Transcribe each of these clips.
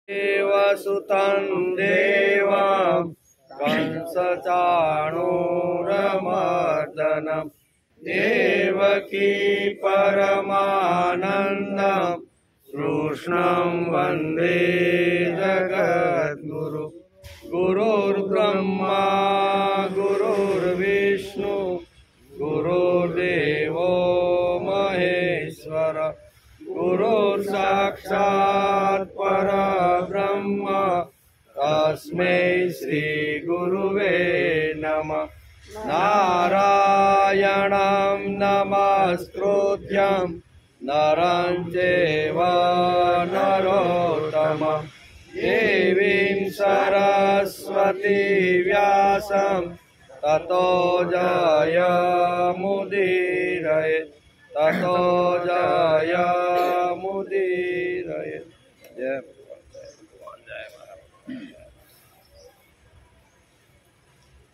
देवसुतं देवं कंसचाणूरमर्दनं देवकी परमानन्दं कृष्णं वन्दे जगद्गुरु। गुरुर्ब्रह्मा गुरुर्विष्णु गुरुर्देवो महेश्वर गुरुर्साक्षात् परब्रह्म तस्मै श्री गुरुवे नमः। नारायणं नमस्कृत्यं नरं चैव नरोत्तमं देवीं सरस्वती व्यासं ततो जयमुदीरयेत् ततो जयमुदीरयेत्। जय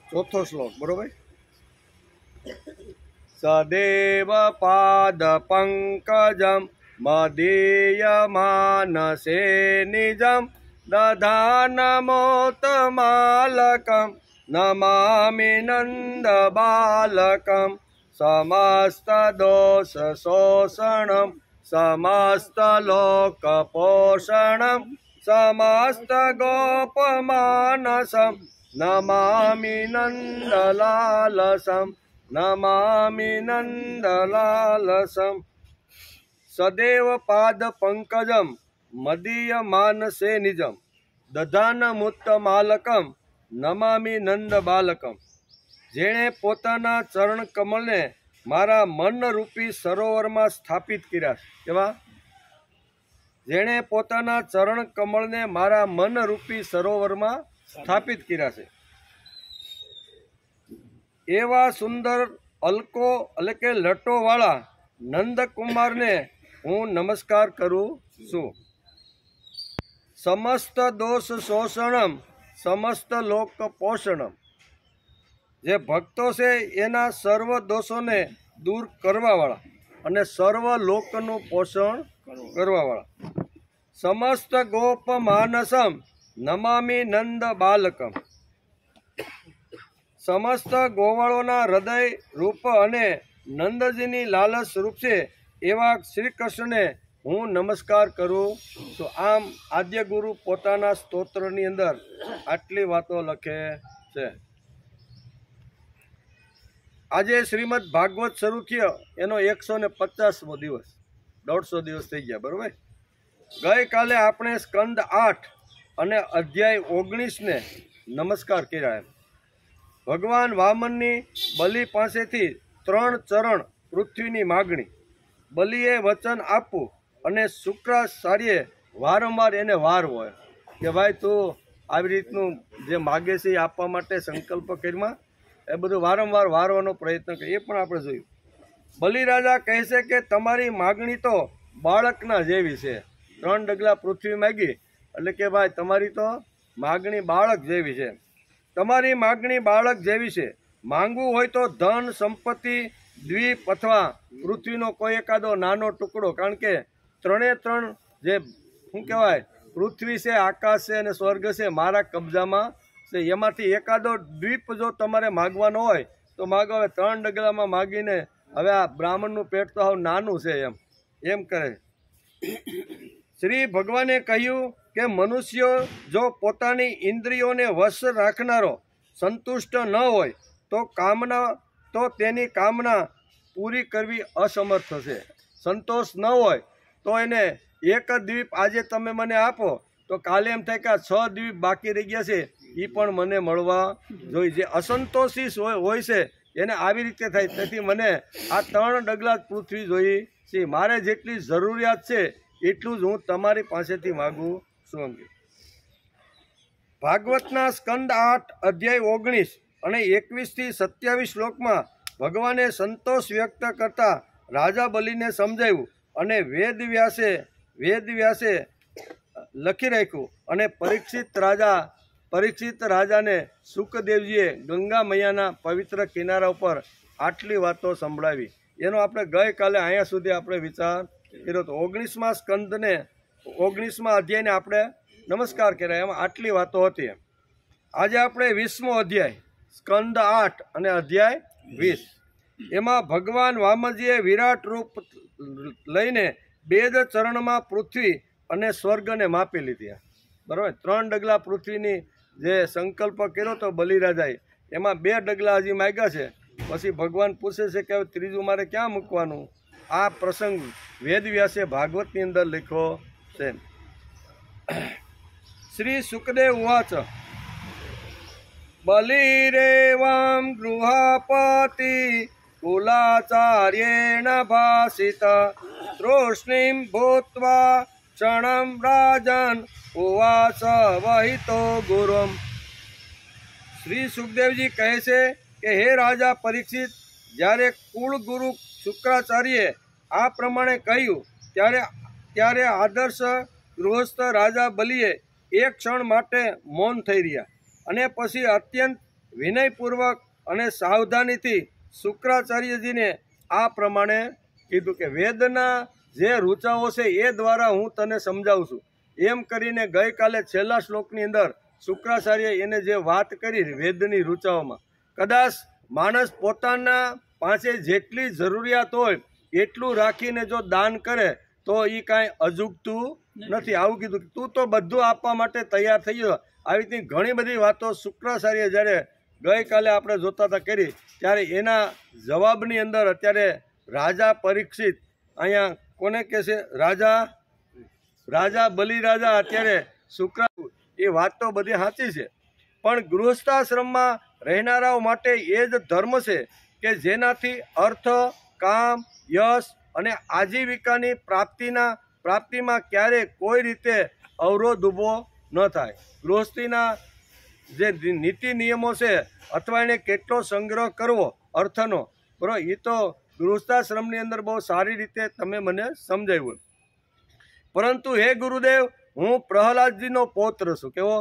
चौथो श्लोक बरोबर। सदेव पाद पंकजं मदीयमानसे निजं दधानमोत्तमालकं नमामि नन्दबालकं समस्तदोषशोषणं समस्तलोकपोषणं समस्तगोपमानसं नमामि नन्दलालसं नमामि नन्दलालसं। सदैव पाद पंकजं मदीयमानसे निजं दधानमुत्तमालकं नमामि नंदबालकं। जेणे पोताना चरण कमल ने मारा मन रूपी सरोवर में स्थापित कर्या। केवा? जेणे पोताना चरण कमल ने मारा मन रूपी सरोवर में स्थापित कर्या छे। एवा सुंदर अलको એટલે કે લટો વાળા નંદકુમાર ને હું નમસ્કાર કરું છું। समस्त दोष शोषणम समस्त लोक पोषणम। जे भक्तो से एना सर्व दोषों ने दूर करवा वाला अने सर्व लोकनु पोषण करवा वाला। समस्त गोप मानसम नमामि नंद बालकम। समस्त गोवाळोना हृदय रूप अने नंदजीनी लालच रूप से एवा श्री कृष्ण ने हूँ नमस्कार करूँ। तो आम आद्य गुरु पोताना स्तोत्रनी अंदर आटली वातो लखे छे। आजे श्रीमद भागवत शुरू थयो एनो 150मो दिवस 150 दिवस थई गया बरोबर। गई काले आपणे स्कंद 8 अने अध्याय 19 ने नमस्कार कर्या। भगवान वामननी बलि पासेथी 3 चरण पृथ्वीनी मागणी। बलिए वचन आपू अने शुक्राचार्य वारंवार एने वारवो के भाई तू આવી રીતનું જે માગે છે એ આપવા માટે સંકલ્પ કર્યા એ બધું વારંવાર વારવાનો પ્રયત્ન કરે એ પણ આપણે જોયું। બલિ રાજા કહે છે કે તમારી માગણી તો બાળકના જેવી છે। 3 ડગલા પૃથ્વી માગી એટલે કે ભાઈ તમારી તો માગણી બાળક જેવી છે। તમારી માગણી બાળક જેવી છે। માંગવું હોય તો ધન સંપત્તિ દ્વીપ अथवा पृथ्वीनो कोई एकादो नानो टुकड़ो कारण के 3 जे शुं कहेवाय पृथ्वी से आकाश से अने स्वर्ग से मारा कब्जा में से एमांथी एकादो द्वीप जो तमारे मागवानो होय तो मागो। हवे 3 डगलामां मागीने हवे आ ब्राह्मणनुं पेट तो हाव नानुं छे एम करे। श्री भगवाने कह्युं के मनुष्य जो पोतानी इंद्रियोने वश राखनारो संतुष्ट न होय तो कामना तो तेनी कामना पूरी करवी असमर्थ छे। संतोष न होय तो एने एक द्वीप आजे तमे मने आपो तो काले एम थाय के 6 द्वीप बाकी रही गया छे ई पण मने मळवा जोईए। जे असंतोषी होय छे एने आवी रीते थाय तेथी मने आ 3 डगला पृथ्वी जोई छे। मारे जेटली जरूरियात छे एटલું જ હું તમારી પાસેથી માગું છું। ભાગવતના સ્કંદ 8 અધ્યાય 19 અને 21 થી 27 શ્લોકમાં ભગવાને સંતોષ વ્યક્ત કરતા રાજા બલિને સમજાવ્યું અને વેદવ્યાસે લખી રાખ્યું અને પરીક્ષિત રાજાને સુખદેવજીએ ગંગા મૈયાના પવિત્ર કિનારા ઉપર આટલી વાતો સંભળાવી। એનો આપણે ગઈકાલે અહીંયા સુધી આપણે વિચાર કર્યો હતો। 19મા સ્કંદને 19મા અધ્યાયને આપણે નમસ્કાર કર્યા, એમાં આટલી વાતો હતી. આજે આપણે 20મો અધ્યાય સ્કંદ 8 અને અધ્યાય 20 એમાં ભગવાન વામનજીએ વિરાટ રૂપ લઈને બેદ ચરણમાં પૃથ્વી અને સ્વર્ગને માપી લીધી. બરાબર, 3 ડગલા પૃથ્વીની જે સંકલ્પ કર્યો તો બલિરાજાએ, એમાં 2 ડગલા હજી માગ્યા છે. પછી ભગવાન પૂછે છે કે હવે ત્રીજું મારે ક્યાં મૂકવાનું? આ પ્રસંગ વેદવ્યાસે ભાગવતની અંદર લખ્યો છે. શ્રી સુખદેવ ઉવાચ બલિરેવં ગૃહપતિ કુલાચાર્યેણ ભાષિત તૃષ્ણિં ભૂત્વા ક્ષણં રાજન ઉવાચ વહિતો ગુરુમ. શ્રી સુખદેવજી કહે છે કે હે રાજા પરીક્ષિત, જ્યારે કુળગુરુ શુક્રાચાર્યે આ પ્રમાણે કહ્યું ત્યારે આદર્શ ગૃહસ્થ રાજા બલિએ એક ક્ષણ માટે મૌન થઈ રહ્યા અને પછી અત્યંત વિનયપૂર્વક અને સાવધાનીથી શુક્રાચાર્યજીને આ પ્રમાણે કીધું કે વેદના જે રૂચાઓ છે એ દ્વારા હું તને સમજાવું છું. એમ કરીને ગઈકાલે છેલ્લા શ્લોકની અંદર શુક્રાચાર્ય એને જે વાત કરી વેદની રૂચાઓમાં, કદાચ માણસ પોતાના પાસે જેટલી જરૂરિયાત હોય એટલું રાખીને જો દાન કરે તો એ કાંઈ અજુગતું નથી. આવું કીધું. તું તો બધું આપવા માટે તૈયાર થઈ ગયો. આવી રીતની ઘણી બધી વાતો શુક્રાચાર્ય જ્યારે ગઈકાલે આપણે જોતા હતા કરી, ત્યારે એના જવાબની અંદર અત્યારે રાજા પરીક્ષિત, અહીંયા કોને કહે છે? રાજા બલિરાજા અત્યારે શુક્ર, એ વાત તો બધી સાચી છે, પણ ગૃહસ્થાશ્રમમાં રહેનારાઓ માટે એ જ ધર્મ છે કે જેનાથી અર્થ, કામ, યશ અને આજીવિકાની પ્રાપ્તિમાં ક્યારેય કોઈ રીતે અવરોધ ઊભો ન થાય. ગૃહસ્થીના જે નીતિ નિયમો છે અથવા એને કેટલો સંગ્રહ કરવો અર્થનો, બરાબર, એ તો ગૃહસ્થાશ્રમની અંદર બહુ સારી રીતે તમે મને સમજાવ્યું. પરંતુ હે ગુરુદેવ, હું પ્રહલાદજીનો પૌત્ર છું. કેવો?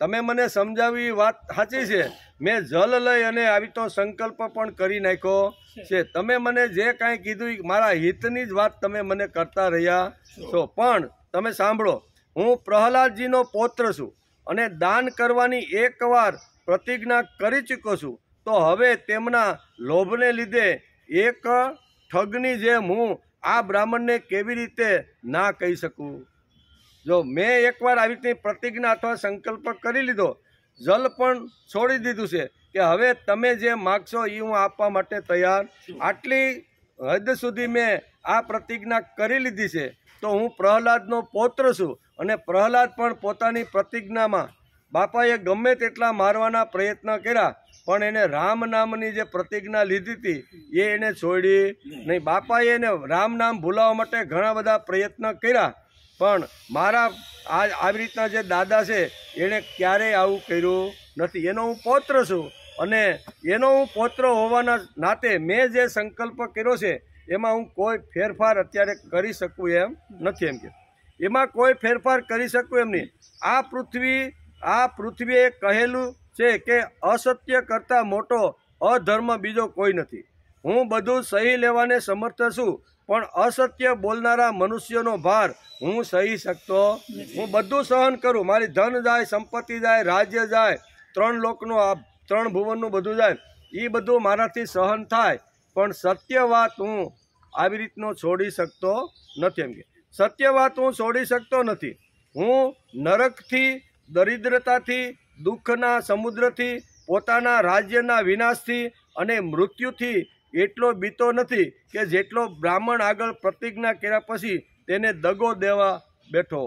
તમે મને સમજાવી વાત સાચી છે. મેં જલ લઈ અને આવી તો સંકલ્પ પણ કરી નાખ્યો છે. તમે મને જે કાંઈ કીધું મારા હિતની જ વાત તમે મને કરતા રહ્યા છો. પણ તમે સાંભળો, હું પ્રહલાદજીનો પૌત્ર છું અને દાન કરવાની એકવાર પ્રતિજ્ઞા કરી ચૂક્યો છું. તો હવે તેમના લોભને લીધે એક ઠગની જેમ હું આ બ્રાહ્મણને કેવી રીતે ના કહી શકું? જો મેં એકવાર આવી રીતની પ્રતિજ્ઞા અથવા સંકલ્પ કરી લીધો, જલ પણ છોડી દીધું છે કે હવે તમે જે માગશો એ હું આપવા માટે તૈયાર. આટલી હદ સુધી મેં આ પ્રતિજ્ઞા કરી લીધી છે. તો હું પ્રહલાદનો પૌત્ર છું અને પ્રહલાદ પણ પોતાની પ્રતિજ્ઞામાં બાપાએ ગમે તેટલા મારવાના પ્રયત્ન કર્યા પણ એને રામ નામની જે પ્રતિજ્ઞા લીધી હતી એ એને છોડી નહીં. બાપાએ એને રામ નામ ભૂલાવવા માટે ઘણા બધા પ્રયત્ન કર્યા, પણ મારા આવી રીતના જે દાદા છે એણે ક્યારેય આવું કર્યું નથી. એનો હું પૌત્ર છું અને એનો હું પૌત્ર હોવાના નાતે મેં જે સંકલ્પ કર્યો છે એમાં હું કોઈ ફેરફાર અત્યારે કરી શકું એમ નથી. એમ કે એમાં કોઈ ફેરફાર કરી શકું એમ નહીં. આ પૃથ્વીએ કહેલું છે કે અસત્ય કરતાં મોટો અધર્મ બીજો કોઈ નથી. હું બધું સહી લેવાને સમર્થ છું, પણ અસત્ય બોલનારા મનુષ્યનો ભાર હું સહી શકતો. હું બધું સહન કરું, મારી ધન જાય, સંપત્તિ જાય, રાજ્ય જાય, 3 લોકનું, આ 3 ભુવનનું બધું જાય, એ બધું મારાથી સહન થાય, પણ સત્ય વાત હું આવી રીતનો છોડી શકતો નથી. એમ કે સત્ય વાત હું છોડી શકતો નથી. હું નરકથી, દરિદ્રતાથી, દુઃખના સમુદ્રથી, પોતાના રાજ્યના વિનાશથી અને મૃત્યુથી એટલો બીતો નથી કે જેટલો બ્રાહ્મણ આગળ પ્રતિજ્ઞા કર્યા પછી તેને દગો દેવા બેઠો.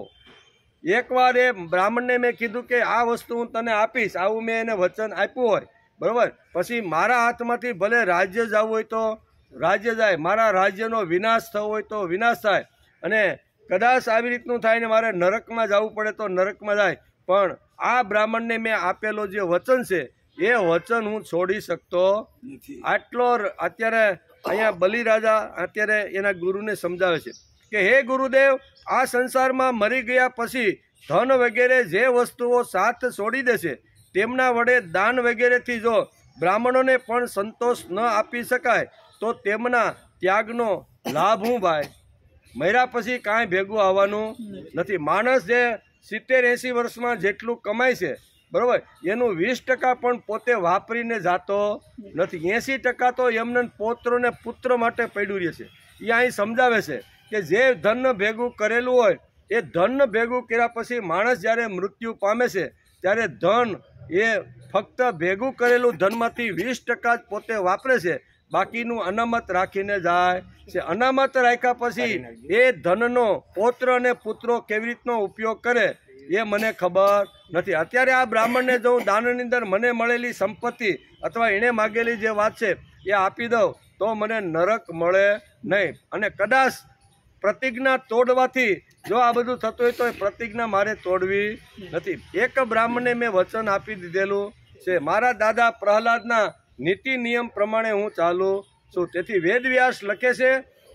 એકવાર એ બ્રાહ્મણને મેં કીધું કે આ વસ્તુ હું તને આપીશ, આવું મેં એને વચન આપ્યું હોય, બરાબર, પછી મારા હાથમાંથી ભલે રાજ્ય જવું હોય તો રાજ્ય જાય, મારા રાજ્યનો વિનાશ થવો હોય તો વિનાશ થાય, અને કદાચ આવી રીતનું થાય ને મારે નરકમાં જવું પડે તો નરકમાં જાય, પણ આ બ્રાહ્મણને મેં આપેલો જે વચન છે એ વચન હું છોડી શકતો આટલો. અત્યારે અહીંયા બલિરાજા અત્યારે એના ગુરુને સમજાવે છે કે હે ગુરુદેવ, આ સંસારમાં મરી ગયા પછી ધન વગેરે જે વસ્તુઓ સાથ છોડી દેશે તેમના વડે દાન વગેરેથી જો બ્રાહ્મણોને પણ સંતોષ ન આપી શકાય તો તેમના ત્યાગનો લાભ હું ભાઈ? મર્યા પછી કાંઈ ભેગું આવવાનું નથી. માણસ જે 70-80 વર્ષમાં જેટલું કમાય છે બરાબર, એનું 20% પણ પોતે વાપરીને જાતો નથી. 80% તો એમને પૌત્રોને પુત્ર માટે પડ્યું રહે છે. એ અહીં સમજાવે છે કે જે ધન ભેગું કરેલું હોય એ ધન ભેગું કર્યા પછી માણસ જ્યારે મૃત્યુ પામે છે ત્યારે ધન એ ફક્ત ભેગું કરેલું ધનમાંથી 20% જ પોતે વાપરે છે, બાકીનું અનામત રાખીને જાય છે. અનામત રાખ્યા પછી એ ધનનો પૌત્ર અને પુત્રો કેવી રીતનો ઉપયોગ કરે એ મને ખબર નથી. અત્યારે આ બ્રાહ્મણને જો દાનની અંદર મને મળેલી સંપત્તિ અથવા એણે માગેલી જે વાત છે એ આપી દઉં તો મને નરક મળે નહીં. અને કદાચ પ્રતિજ્ઞા તોડવાથી જો આ બધું થતું હોય તો એ પ્રતિજ્ઞા મારે તોડવી નથી. એક બ્રાહ્મણને મેં વચન આપી દીધેલું છે. મારા દાદા પ્રહલાદના નીતિ નિયમ પ્રમાણે હું ચાલુ છું. તેથી વેદવ્યાસ લખે છે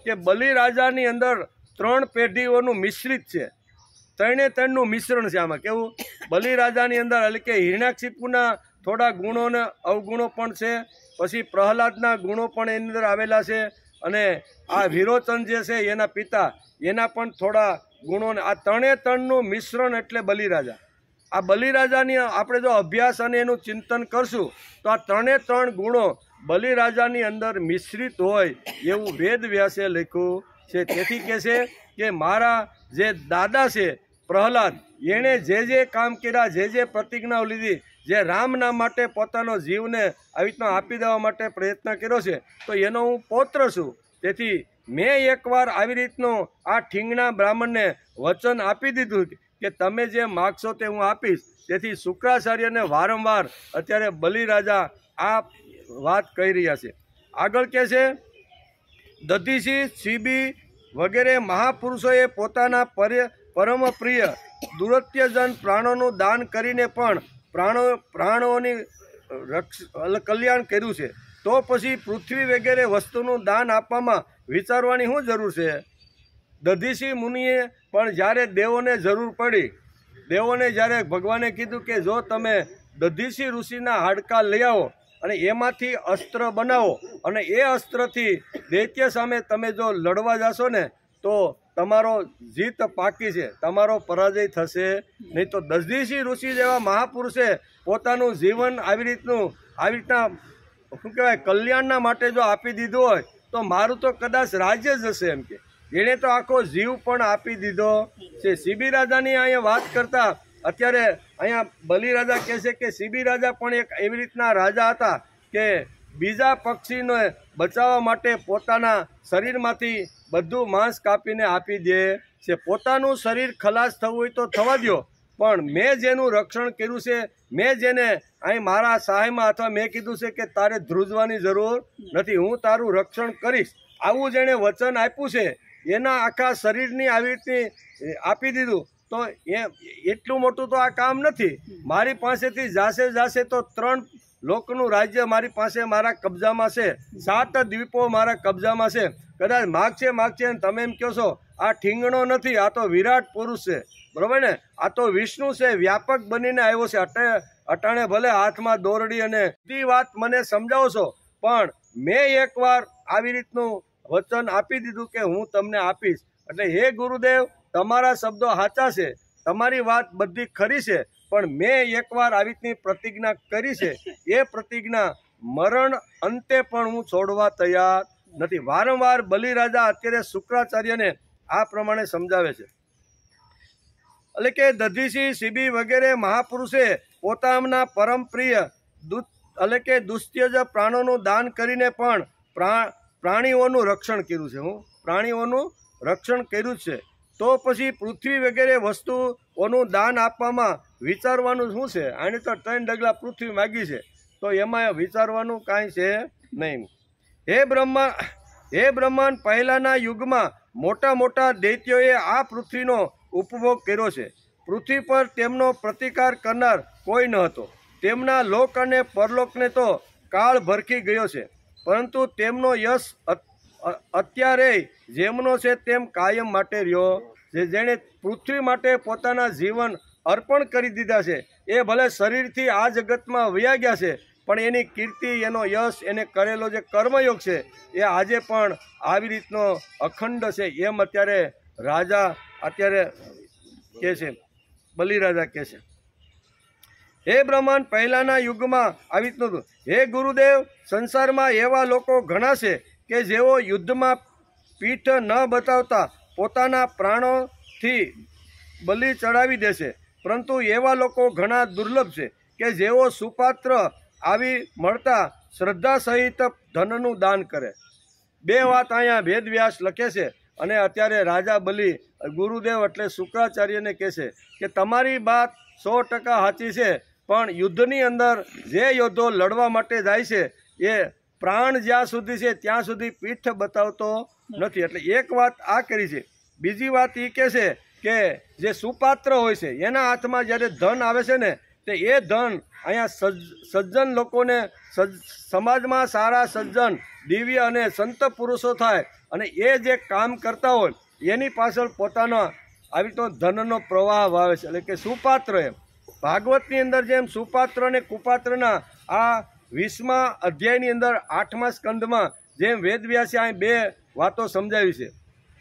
કે બલિરાજાની અંદર 3 પેઢીઓનું મિશ્રિત છે. 3નું મિશ્રણ છે. આમાં કેવું, બલિરાજાની અંદર એટલે કે હિરણ્યાકશિપુના થોડા ગુણો અને અવગુણો પણ છે, પછી પ્રહલાદના ગુણો પણ એની અંદર આવેલા છે, અને આ વિરોચન જે છે એના પિતા એના પણ થોડા ગુણો. આ 3નું મિશ્રણ એટલે બલિરાજા. આ બલિરાજાની આપણે જો અભ્યાસ અને એનું ચિંતન કરશું તો આ 3 ગુણો બલિરાજાની અંદર મિશ્રિત હોય એવું વેદવ્યાસે લખ્યું છે. તેથી કહે છે કે મારા જે દાદા છે પ્રહલાદ, એણે જે કામ કર્યા, જે પ્રતિજ્ઞાઓ લીધી, જે રામના માટે પોતાનો જીવને આવી રીતના આપી દેવા માટે પ્રયત્ન કર્યો છે, તો એનો હું પૌત્ર છું. તેથી મેં એકવાર આવી રીતનું આ ઠીંગણા બ્રાહ્મણને વચન આપી દીધું કે તમે જે માગશો તે હું આપીશ. તેથી શુક્રાચાર્યને વારંવાર અત્યારે બલિરાજા આ વાત કહી રહ્યા છે. આગળ કહે છે, દધીચી, શિબી વગેરે મહાપુરુષોએ પોતાના પરમ પ્રિય દુરત્યજન પ્રાણોનું દાન કરીને પણ પ્રાણોની કલ્યાણ કર્યું છે. તો પછી પૃથ્વી વગેરે વસ્તુનું દાન આપવામાં વિચારવાની શું જરૂર છે? દધીચી મુનિએ પણ જ્યારે દેવોને જરૂર પડી, દેવોને જ્યારે ભગવાને કીધું કે જો તમે દધીચી ઋષિના હાડકાં લઈ આવો અને એમાંથી અસ્ત્ર બનાવો અને એ અસ્ત્રથી દૈત્ય સામે તમે જો લડવા જશો ને તો તમારો જીત પાકી છે, તમારો પરાજય થશે નહીં. તો દધીચી ઋષિ જેવા મહાપુરુષે પોતાનું જીવન આવી રીતના શું કહેવાય કલ્યાણના માટે જો આપી દીધું હોય તો મારું તો કદાચ રાજ્ય જ હશે. એમ કે એણે તો આખો જીવ પણ આપી દીધો છે. શિબી રાજાની અહીંયા વાત કરતા અત્યારે અહીંયા બલિરાજા કહે છે કે શિબી રાજા પણ એક એવી રીતના રાજા હતા કે બીજા પક્ષીને બચાવવા માટે પોતાના શરીરમાંથી બધું માંસ કાપીને આપી દે છે. પોતાનું શરીર ખલાસ થવું હોય તો થવા દો, પણ મેં જેનું રક્ષણ કર્યું છે, મેં જેને અહીં મારા સહાયમાં અથવા મેં કીધું છે કે તારે ધ્રુજવાની જરૂર નથી, હું તારું રક્ષણ કરીશ, આવું જેણે વચન આપ્યું છે એના આખા શરીરની આવી રીતની આપી દીધું. તો એટલું મોટું તો આ કામ નથી. મારી પાસેથી જાશે તો 3 લોકનું રાજ્ય મારી પાસે મારા કબજામાં છે, 7 દ્વીપો મારા કબજામાં છે. કદાચ માગશે અને તમે એમ કહો છો આ ઠીંગણો નથી, આ તો વિરાટ પુરુષ છે, બરાબર ને? આ તો વિષ્ણુ છે, વ્યાપક બનીને આવ્યો છે. અટાણે ભલે હાથમાં દોરડી અને બધી વાત મને સમજાવો છો, પણ મેં એકવાર આવી રીતનું વચન આપી દીધું કે હું તમને આપીશ. એટલે હે ગુરુદેવ, તમારા શબ્દો સાચા છે, તમારી વાત બધી ખરી છે, પણ મેં એકવાર આવી રીતની પ્રતિજ્ઞા કરી છે. એ પ્રતિજ્ઞા મરણ અંતે પણ હું છોડવા તૈયાર નથી. વારંવાર બલિરાજા અત્યારે શુક્રાચાર્યને આ પ્રમાણે સમજાવે છે. એટલે કે દધીચી, શિબી વગેરે મહાપુરુષે પોતાના પરમ પ્રિય એટલે કે દુસ્ત્યજ પ્રાણોનું દાન કરીને પણ પ્રાણીઓનું રક્ષણ કર્યું છે. પ્રાણીઓનું રક્ષણ કર્યું છે. તો પછી પૃથ્વી વગેરે વસ્તુઓનું દાન આપવામાં વિચારવાનું શું છે? આને તો 3 ડગલા પૃથ્વી માગી છે, તો એમાં વિચારવાનું કાંઈ છે નહીં. હે બ્રહ્માંડ, પહેલાંના યુગમાં મોટા દૈત્યોએ આ પૃથ્વીનો ઉપભોગ કર્યો છે. પૃથ્વી પર તેમનો પ્રતિકાર કરનાર કોઈ ન હતો. તેમના લોક અને પરલોકને તો કાળ ભરખી ગયો છે, પરંતુ તેમનો યશ અત્યારે જેમનો છે તેમ કાયમ માટે રહ્યો છે. જેણે પૃથ્વી માટે પોતાના જીવન અર્પણ કરી દીધા છે એ ભલે શરીરથી આ જગતમાં વયા ગયા છે, પણ એની કીર્તિ, એનો યશ, એને કરેલો જે કર્મયોગ છે એ આજે પણ આવી રીતનો અખંડ છે. એમ અત્યારે રાજા અત્યારે કહે છે. બલિરાજા કહે છે, હે બ્રહ્માંડ, પહેલાંના યુગમાં આવી રીતનું હતું. હે ગુરુદેવ, સંસારમાં એવા લોકો ઘણા છે કે જેઓ યુદ્ધમાં પીઠ ન બતાવતા પોતાના પ્રાણોથી બલિ ચડાવી દેશે, પરંતુ એવા લોકો ઘણા દુર્લભ છે કે જેઓ સુપાત્ર આવી મળતા શ્રદ્ધા સહિત ધનનું દાન કરે. બે વાત અહીંયા વેદવ્યાસ લખે છે અને અત્યારે રાજા બલિ ગુરુદેવ એટલે શુક્રાચાર્યને કહે છે કે તમારી વાત 100% સાચી છે, પણ યુદ્ધની અંદર જે યોદ્ધો લડવા માટે જાય છે એ પ્રાણ જ્યાં સુધી છે ત્યાં સુધી પીઠ બતાવતો નથી. એટલે એક વાત આ કરી છે. બીજી વાત એ કહે છે કે જે સુપાત્ર હોય છે એના હાથમાં જ્યારે ધન આવે છે ને, તે એ ધન અહીંયા સજ્જન લોકોને, સમાજમાં સારા સજ્જન દિવ્ય અને સંત પુરુષો થાય અને એ જે કામ કરતા હોય એની પાછળ પોતાનો આવી તો ધનનો પ્રવાહ વાવે છે. એટલે કે સુપાત્ર એમ ભાગવતની અંદર જેમ સુપાત્ર અને કુપાત્રના આ 20મા અધ્યાયની અંદર 8મા સ્કંદમાં જેમ વેદવ્યાસે અહીં બે વાતો સમજાવી છે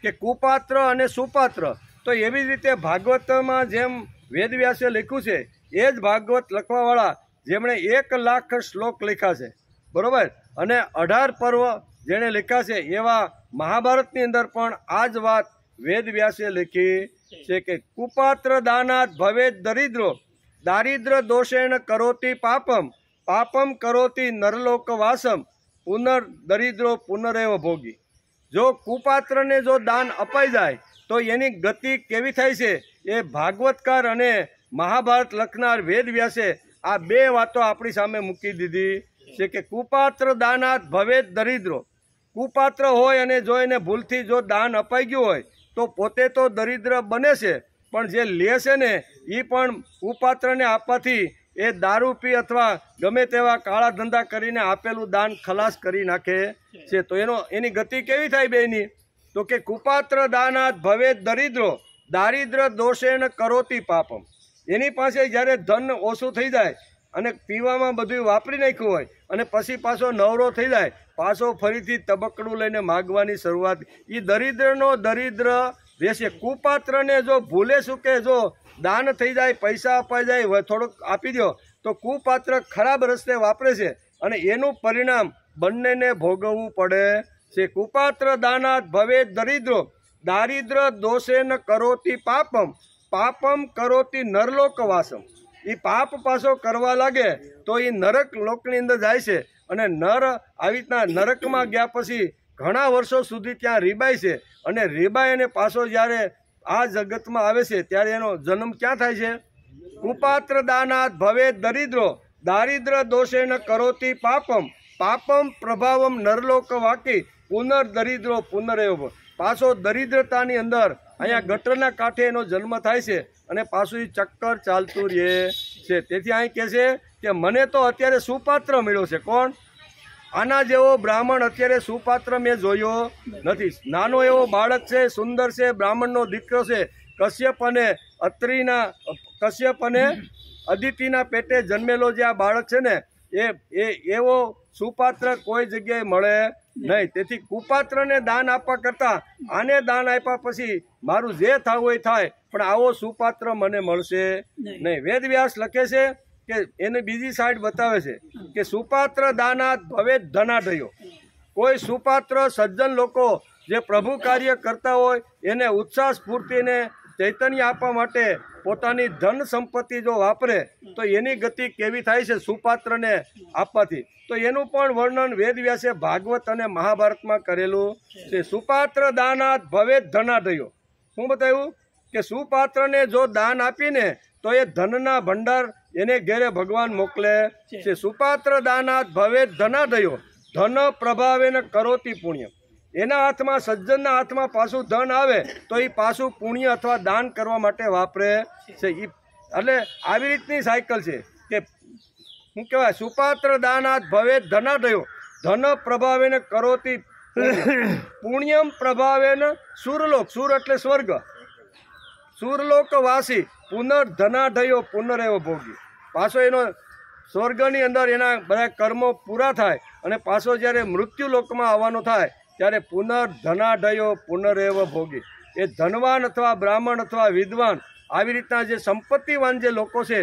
કે કુપાત્ર અને સુપાત્ર, તો એવી જ રીતે ભાગવતમાં જેમ વેદવ્યાસે લખ્યું છે એ જ ભાગવત લખવાવાળા જેમણે 1 લાખ શ્લોક લખ્યા છે, બરાબર, અને 18 પર્વ જેણે લખ્યા છે, એવા મહાભારતની અંદર પણ આ જ વાત વેદવ્યાસે લખી છે કે કુપાત્ર દાનાત ભવેત દરિદ્રો દારિદ્ર દોષેણ કરોતિ પાપમ પાપમ કરોતિ નરલોકવાસમ પુનર દરિદ્રો પુનરેવ ભોગી. જો કુપાત્રને જો દાન અપાઈ જાય તો એની ગતિ કેવી થાય છે એ ભાગવતકાર અને મહાભારત લખનાર વેદવ્યાસે આ બે વાતો આપણી સામે મૂકી દીધી છે કે કુપાત્ર દાનાત ભવેત દરિદ્રો, કુપાત્ર હોય અને જો એને ભૂલથી જો દાન અપાઈ ગયું હોય તો પોતે તો દરિદ્ર બને છે, પણ જે લે છે ને એ પણ કુપાત્રને આપવાથી એ દારૂ પી અથવા ગમે તેવા કાળા ધંધા કરીને આપેલું દાન ખલાસ કરી નાખે છે. તો એની ગતિ કેવી થાય બેની? તો કે કુપાત્ર દાનાત ભવેત દરિદ્રો દારિદ્ર દોષેણ કરોતિ પાપમ. એની પાસે જ્યારે ધન ઓછું થઈ જાય અને પીવામાં બધું વાપરી નાખ્યું હોય અને પછી પાછો નવરો થઈ જાય, પાછો ફરીથી તબકડું લઈને માગવાની શરૂઆત, એ દરિદ્રનો દરિદ્ર રહેશે. કુપાત્રને જો ભૂલે શું કે જો દાન થઈ જાય, પૈસા અપાઈ જાય, થોડુંક આપી દો, તો કુપાત્ર ખરાબ રસ્તે વાપરે છે અને એનું પરિણામ બંનેને ભોગવવું પડે છે. કુપાત્ર દાનાત ભવેત દરિદ્રો દારિદ્ર દોષેન કરોતિ પાપમ પાપમ કરોતિ નરલોકવાસમ. એ પાપ પાછો કરવા લાગે તો એ નરક લોકની અંદર જાય છે અને નર આવી રીતના નરકમાં ગયા પછી ઘણા વર્ષો સુધી ત્યાં રીબાય છે અને રીબાય અને પાછો જ્યારે આ જગતમાં આવે છે ત્યારે એનો જન્મ ક્યાં થાય છે? કુપાત્ર દાનાત ભવેત દરિદ્રો દારિદ્ર દોષેન કરોતિ પાપમ પાપમ પ્રભાવમ નરલોક વાકી પુનર દરિદ્રો પુનરેવ. પાછો દરિદ્રતાની અંદર અહીંયા ગટરના કાંઠે એનો જન્મ થાય છે અને પાછું ચક્કર ચાલતું રહે છે. તેથી અહીં કહે છે કે મને તો અત્યારે સુપાત્ર મળ્યો છે. કોણ? આના જેવો બ્રાહ્મણ અત્યારે સુપાત્ર મેં જોયો નથી. નાનો એવો બાળક છે, સુંદર છે, બ્રાહ્મણનો દીકરો છે. કશ્યપ અને અદિતિના પેટે જન્મેલો જે આ બાળક છે ને એવો સુપાત્ર કોઈ જગ્યાએ મળે નહીં. તેથી કુપાત્રને દાન આપવા કરતાં આને દાન આપ્યા પછી મારું જે થવું હોય થાય, પણ આવો સુપાત્ર મને મળશે નહીં. વેદવ્યાસ લખે છે કે એને બીજી સાઈડ બતાવે છે કે સુપાત્ર દાનાત ભવેત ધનાઢયો. કોઈ સુપાત્ર સજ્જન લોકો જે પ્રભુ કાર્ય કરતા હોય એને ઉત્સાહ સ્ફૂર્તિને ચૈતન્ય આપવા માટે પોતાની ધન સંપત્તિ જો વાપરે તો એની ગતિ કેવી થાય છે સુપાત્રને આપવાથી. તો એનું પણ વર્ણન વેદવ્યાસે ભાગવત અને મહાભારતમાં કરેલું છે. સુપાત્ર દાનાત ભવેત ધનાઢયો. શું બતાવ્યું કે સુપાત્રને જો દાન આપીને તો એ ધનના ભંડાર એને ઘેરે ભગવાન મોકલે છે. સુપાત્ર દાનાત ભવેત ધનાઢયો ધન પ્રભાવેન કરોતિ પુણ્ય. એના હાથમાં સજ્જનના હાથમાં પાછું ધન આવે તો એ પાછું પુણ્ય અથવા દાન કરવા માટે વાપરે છે. એટલે આવી રીતની સાયકલ છે કે શું કહેવાય? સુપાત્ર દાનાત ભવેત ધનાઢયો ધન પ્રભાવેન કરોતિ પુણ્યમ પ્રભાવેન સુરલોક. સુર એટલે સ્વર્ગ. સુરલોકવાસી પુનર ધનાઢયો પુનરેવ ભોગી. પાછો એનો સ્વર્ગની અંદર એના બધા કર્મો પૂરા થાય અને પાછો જ્યારે મૃત્યુ લોકમાં આવવાનો થાય ત્યારે પુનર ધનાઢયો પુનરેવ ભોગી. એ ધનવાન અથવા બ્રાહ્મણ અથવા વિદ્વાન આવી રીતના જે સંપત્તિવાન જે લોકો છે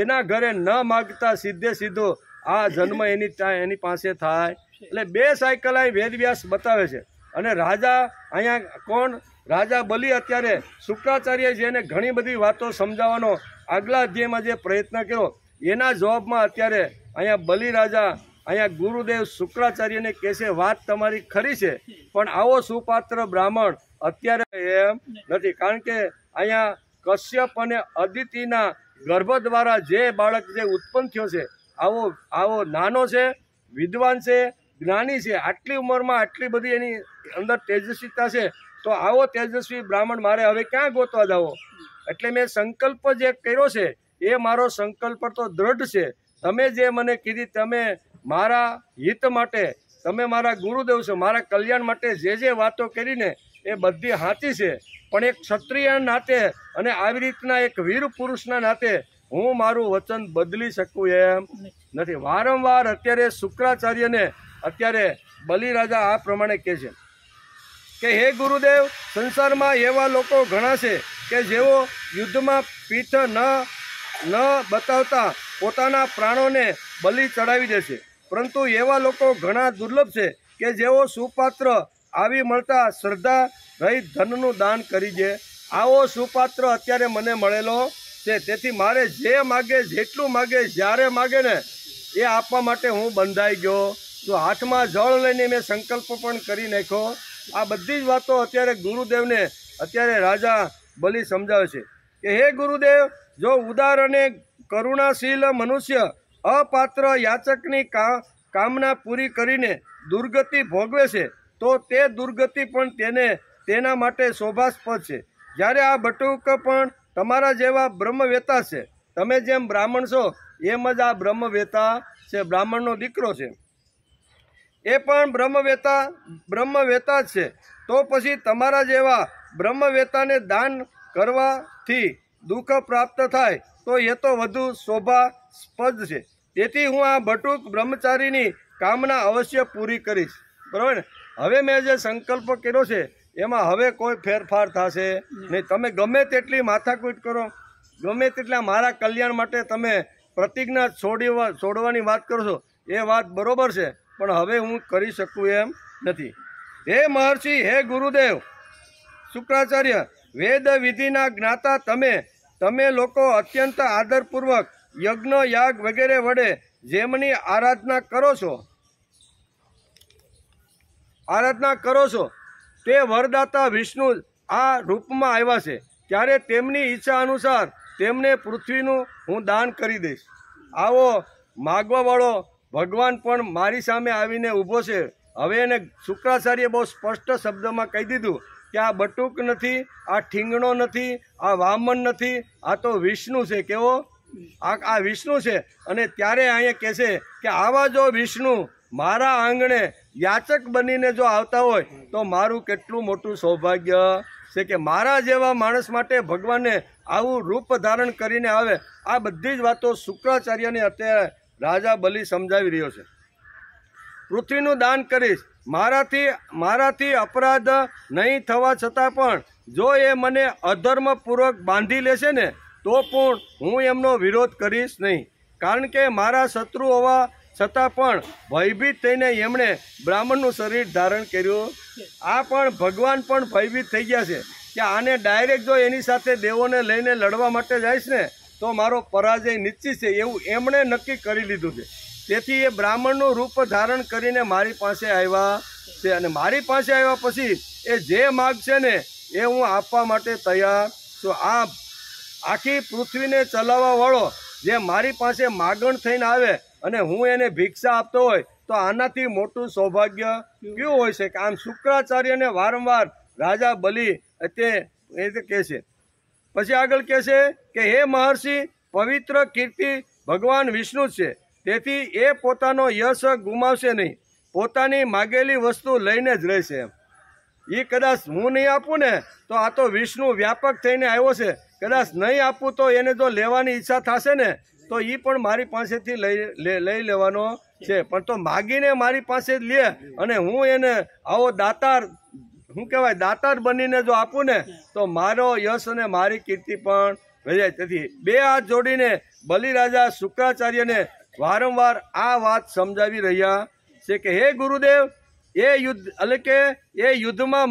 એના ઘરે ન માગતા સીધે સીધો આ જન્મ એની પાસે થાય. એટલે 2 સાયકલ અહીં વેદવ્યાસ બતાવે છે. અને રાજા અહીંયા કોણ? રાજા બલિ અત્યારે શુક્રાચાર્ય જેને ઘણી બધી વાતો સમજાવવાનો આગલા અધ્યાયમાં જે પ્રયત્ન કર્યો એના જવાબમાં અત્યારે અહીંયા બલિ રાજા અહીંયા ગુરુદેવ શુક્રાચાર્યને કહે છે, વાત તમારી ખરી છે, પણ આવો સુપાત્ર બ્રાહ્મણ અત્યારે એમ નથી. કારણ કે અહીંયા કશ્યપ અને અદિતિના ગર્ભ દ્વારા જે બાળક જે ઉત્પન્ન થયો છે આવો નાનો છે, વિદ્વાન છે, જ્ઞાની છે, આટલી ઉંમરમાં આટલી બધી એની અંદર તેજસ્વીતા છે, તો આવો તેજસ્વી બ્રાહ્મણ મારે હવે ક્યાં ગોતવા જાવો? એટલે મેં સંકલ્પ જે કર્યો છે એ મારો સંકલ્પ તો દ્રઢ છે. તમે જે મને કીધી, તમે મારા હિત માટે, તમે મારા ગુરુદેવ છો, મારા કલ્યાણ માટે જે વાતો કરીને એ બધી સાચી છે. પણ એક ક્ષત્રિય નાતે અને આવી રીતના એક વીર પુરુષના નાતે હું મારું વચન બદલી શકું એમ નથી. વારંવાર અત્યારે શુક્રાચાર્યને અત્યારે બલિ રાજા આ પ્રમાણે કહે છે કે હે ગુરુદેવ, સંસારમાં એવા લોકો ઘણા છે કે જેઓ યુદ્ધમાં પીઠ ન બતાવતા પોતાના પ્રાણોને બલિ ચડાવી દેશે, પરંતુ એવા લોકો ઘણા દુર્લભ છે કે જેઓ સુપાત્ર આવી મળતા શ્રદ્ધા રહિત ધનનું દાન કરી દે. આવો સુપાત્ર અત્યારે મને મળેલો છે. તેથી મારે જે માગે, જેટલું માગે, જ્યારે માગે ને એ આપવા માટે હું બંધાઈ ગયો. તો હાથમાં જળ લઈને મેં સંકલ્પ પણ કરી નાખ્યો. આ બધી જ વાતો અત્યારે ગુરુદેવને અત્યારે રાજા બલિ સમજાવે છે કે હે ગુરુદેવ, જો ઉદાર અને કરુણાશીલ મનુષ્ય અપાત્ર યાચકની કામના પૂરી કરીને દુર્ગતિ ભોગવે છે તો તે દુર્ગતિ પણ તેના માટે શોભાસ્પદ છે. જ્યારે આ બટુક પણ તમારા જેવા બ્રહ્મવેતા છે. તમે જેમ બ્રાહ્મણ છો એમ જ આ બ્રહ્મવેતા છે, બ્રાહ્મણનો દીકરો છે, એ પણ બ્રહ્મવેતા જ છે. તો પછી તમારા જેવા બ્રહ્મવેતાને દાન કરવાથી દુઃખ પ્રાપ્ત થાય તો એ તો વધુ શોભાસ્પદ છે. તેથી હું આ બટુક બ્રહ્મચારીની કામના અવશ્ય પૂરી કરીશ. બરાબર ને? હવે મેં જે સંકલ્પ કર્યો છે એમાં હવે કોઈ ફેરફાર થશે નહીં. તમે ગમે તેટલી માથાકૂટ કરો, ગમે તેટલા મારા કલ્યાણ માટે તમે પ્રતિજ્ઞા છોડવાની વાત કરો છો, એ વાત બરોબર છે, પણ હવે હું કરી શકું એમ નથી. હે મહર્ષિ, હે ગુરુદેવ શુક્રાચાર્ય, વેદ વિધિના જ્ઞાતા તમે લોકો અત્યંત આદરપૂર્વક યજ્ઞ, યાગ વગેરે વડે જેમની આરાધના કરો છો તે વરદાતા વિષ્ણુ આ રૂપમાં આવ્યા છે. ત્યારે તેમની ઈચ્છા અનુસાર તેમને પૃથ્વીનું હું દાન કરી દઈશ. આવો માગવાવાળો ભગવાન પણ મારી સામે આવીને ઊભો છે. હવે એને શુક્રાચાર્ય બહુ સ્પષ્ટ શબ્દમાં કહી દીધું કે આ બટુક નથી, આ ઠીંગણો નથી, આ વામન નથી, આ તો વિષ્ણુ છે. કેવો? આ વિષ્ણુ છે. અને ત્યારે અહીંયા કહે છે કે આવા જો વિષ્ણુ મારા આંગણે યાચક બનીને જો આવતા હોય તો મારું કેટલું મોટું સૌભાગ્ય છે કે મારા જેવા માણસ માટે ભગવાનને આવું રૂપ ધારણ કરીને આવે. આ બધી જ વાતો શુક્રાચાર્યને અત્યારે રાજા બલિ સમજાવી રહ્યો છે. પૃથ્વીનું દાન કરીશ, મારાથી અપરાધ નહીં થવા છતાં પણ જો એ મને અધર્મપૂર્વક બાંધી લેશે ને તો પણ હું એમનો વિરોધ કરીશ નહીં. કારણ કે મારા શત્રુ હોવા છતાં પણ ભયભીત થઈને એમણે બ્રાહ્મણનું શરીર ધારણ કર્યું. આ પણ ભગવાન પણ ભયભીત થઈ ગયા છે કે આને ડાયરેક્ટ જો એની સાથે દેવોને લઈને લડવા માટે જઈશ ને તો મારો પરાજય નિશ્ચિત છે, એવું એમણે નક્કી કરી લીધું છે. તેથી એ બ્રાહ્મણનું રૂપ ધારણ કરીને મારી પાસે આવ્યા છે. અને મારી પાસે આવ્યા પછી એ જે માગશે ને એ હું આપવા માટે તૈયાર છું. આ આખી પૃથ્વીને ચલાવવાવાળો જે મારી પાસે માગણ થઈને આવે અને હું એને ભિક્ષા આપતો હોય તો આનાથી મોટું સૌભાગ્ય કયું હોય છે? કે આમ શુક્રાચાર્યને વારંવાર રાજા બલિ તે કહે છે. પછી આગળ કહે છે કે હે મહર્ષિ, પવિત્ર કીર્તિ ભગવાન વિષ્ણુ છે. તેથી એ પોતાનો યશ ગુમાવશે નહીં, પોતાની માગેલી વસ્તુ લઈને જ રહેશે. એ કદાચ હું નહીં આપું ને તો આ તો વિષ્ણુ વ્યાપક થઈને આવ્યો છે, કદાચ નહીં આપું તો એને જો લેવાની ઈચ્છા થશે ને તો એ પણ મારી પાસેથી લઈ લેવાનો છે. પણ તો માગીને મારી પાસે જ લે અને હું એને આવો દાતાર, શું કહેવાય, દાતાર બનીને જો આપું ને તો મારો યશ અને મારી કીર્તિ પણ જાય. તેથી બે હાથ જોડીને બલિરાજા શુક્રાચાર્યને વારંવાર આ વાત સમજાવી રહ્યા છે કે હે ગુરુદેવ, એ યુદ્ધમાં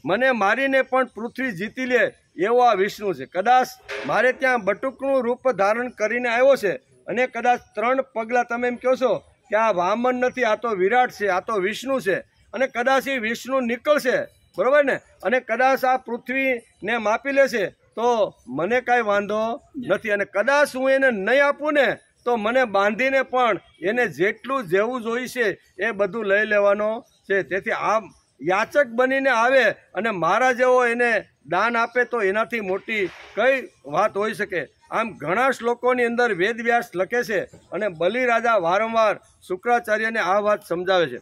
મને મારીને પણ પૃથ્વી જીતી લે એવો આ વિષ્ણુ છે. કદાચ મારે ત્યાં બટુકનું રૂપ ધારણ કરીને આવ્યો છે અને કદાચ 3 પગલા તમે એમ કહો છો કે આ વામન નથી, આ તો વિરાટ છે, આ તો વિષ્ણુ છે, અને કદાચ એ વિષ્ણુ નીકળશે, બરોબર ને, અને કદાચ આ પૃથ્વીને માપી લેશે તો મને કાંઈ વાંધો નથી. અને કદાચ હું એને નહીં આપું ને તો મને બાંધીને પણ એને જેટલું જેવું જોઈશે એ બધું લઈ લેવાનો છે. તેથી આમ યાચક બનીને આવે અને મારા જેવો એને દાન આપે તો એનાથી મોટી કઈ વાત હોઈ શકે. આમ ઘણા શ્લોકોની અંદર વેદવ્યાસ લખે છે અને બલિરાજા વારંવાર શુક્રાચાર્યને આ વાત સમજાવે છે.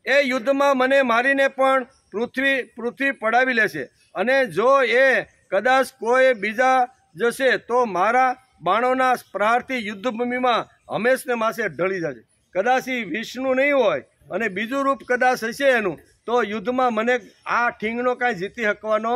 એ યુદ્ધમાં મને મારીને પણ પૃથ્વી પડાવી લેશે, અને જો એ કદાચ કોઈ બીજા જશે તો મારા બાણોના પ્રહારથી યુદ્ધભૂમિમાં હંમેશને માસે ઢળી જશે. કદાચ એ વિષ્ણુ નહીં હોય અને બીજું રૂપ કદાચ હશે એનું, તો યુદ્ધમાં મને આ ઠીંગનો કાંઈ જીતી શકવાનો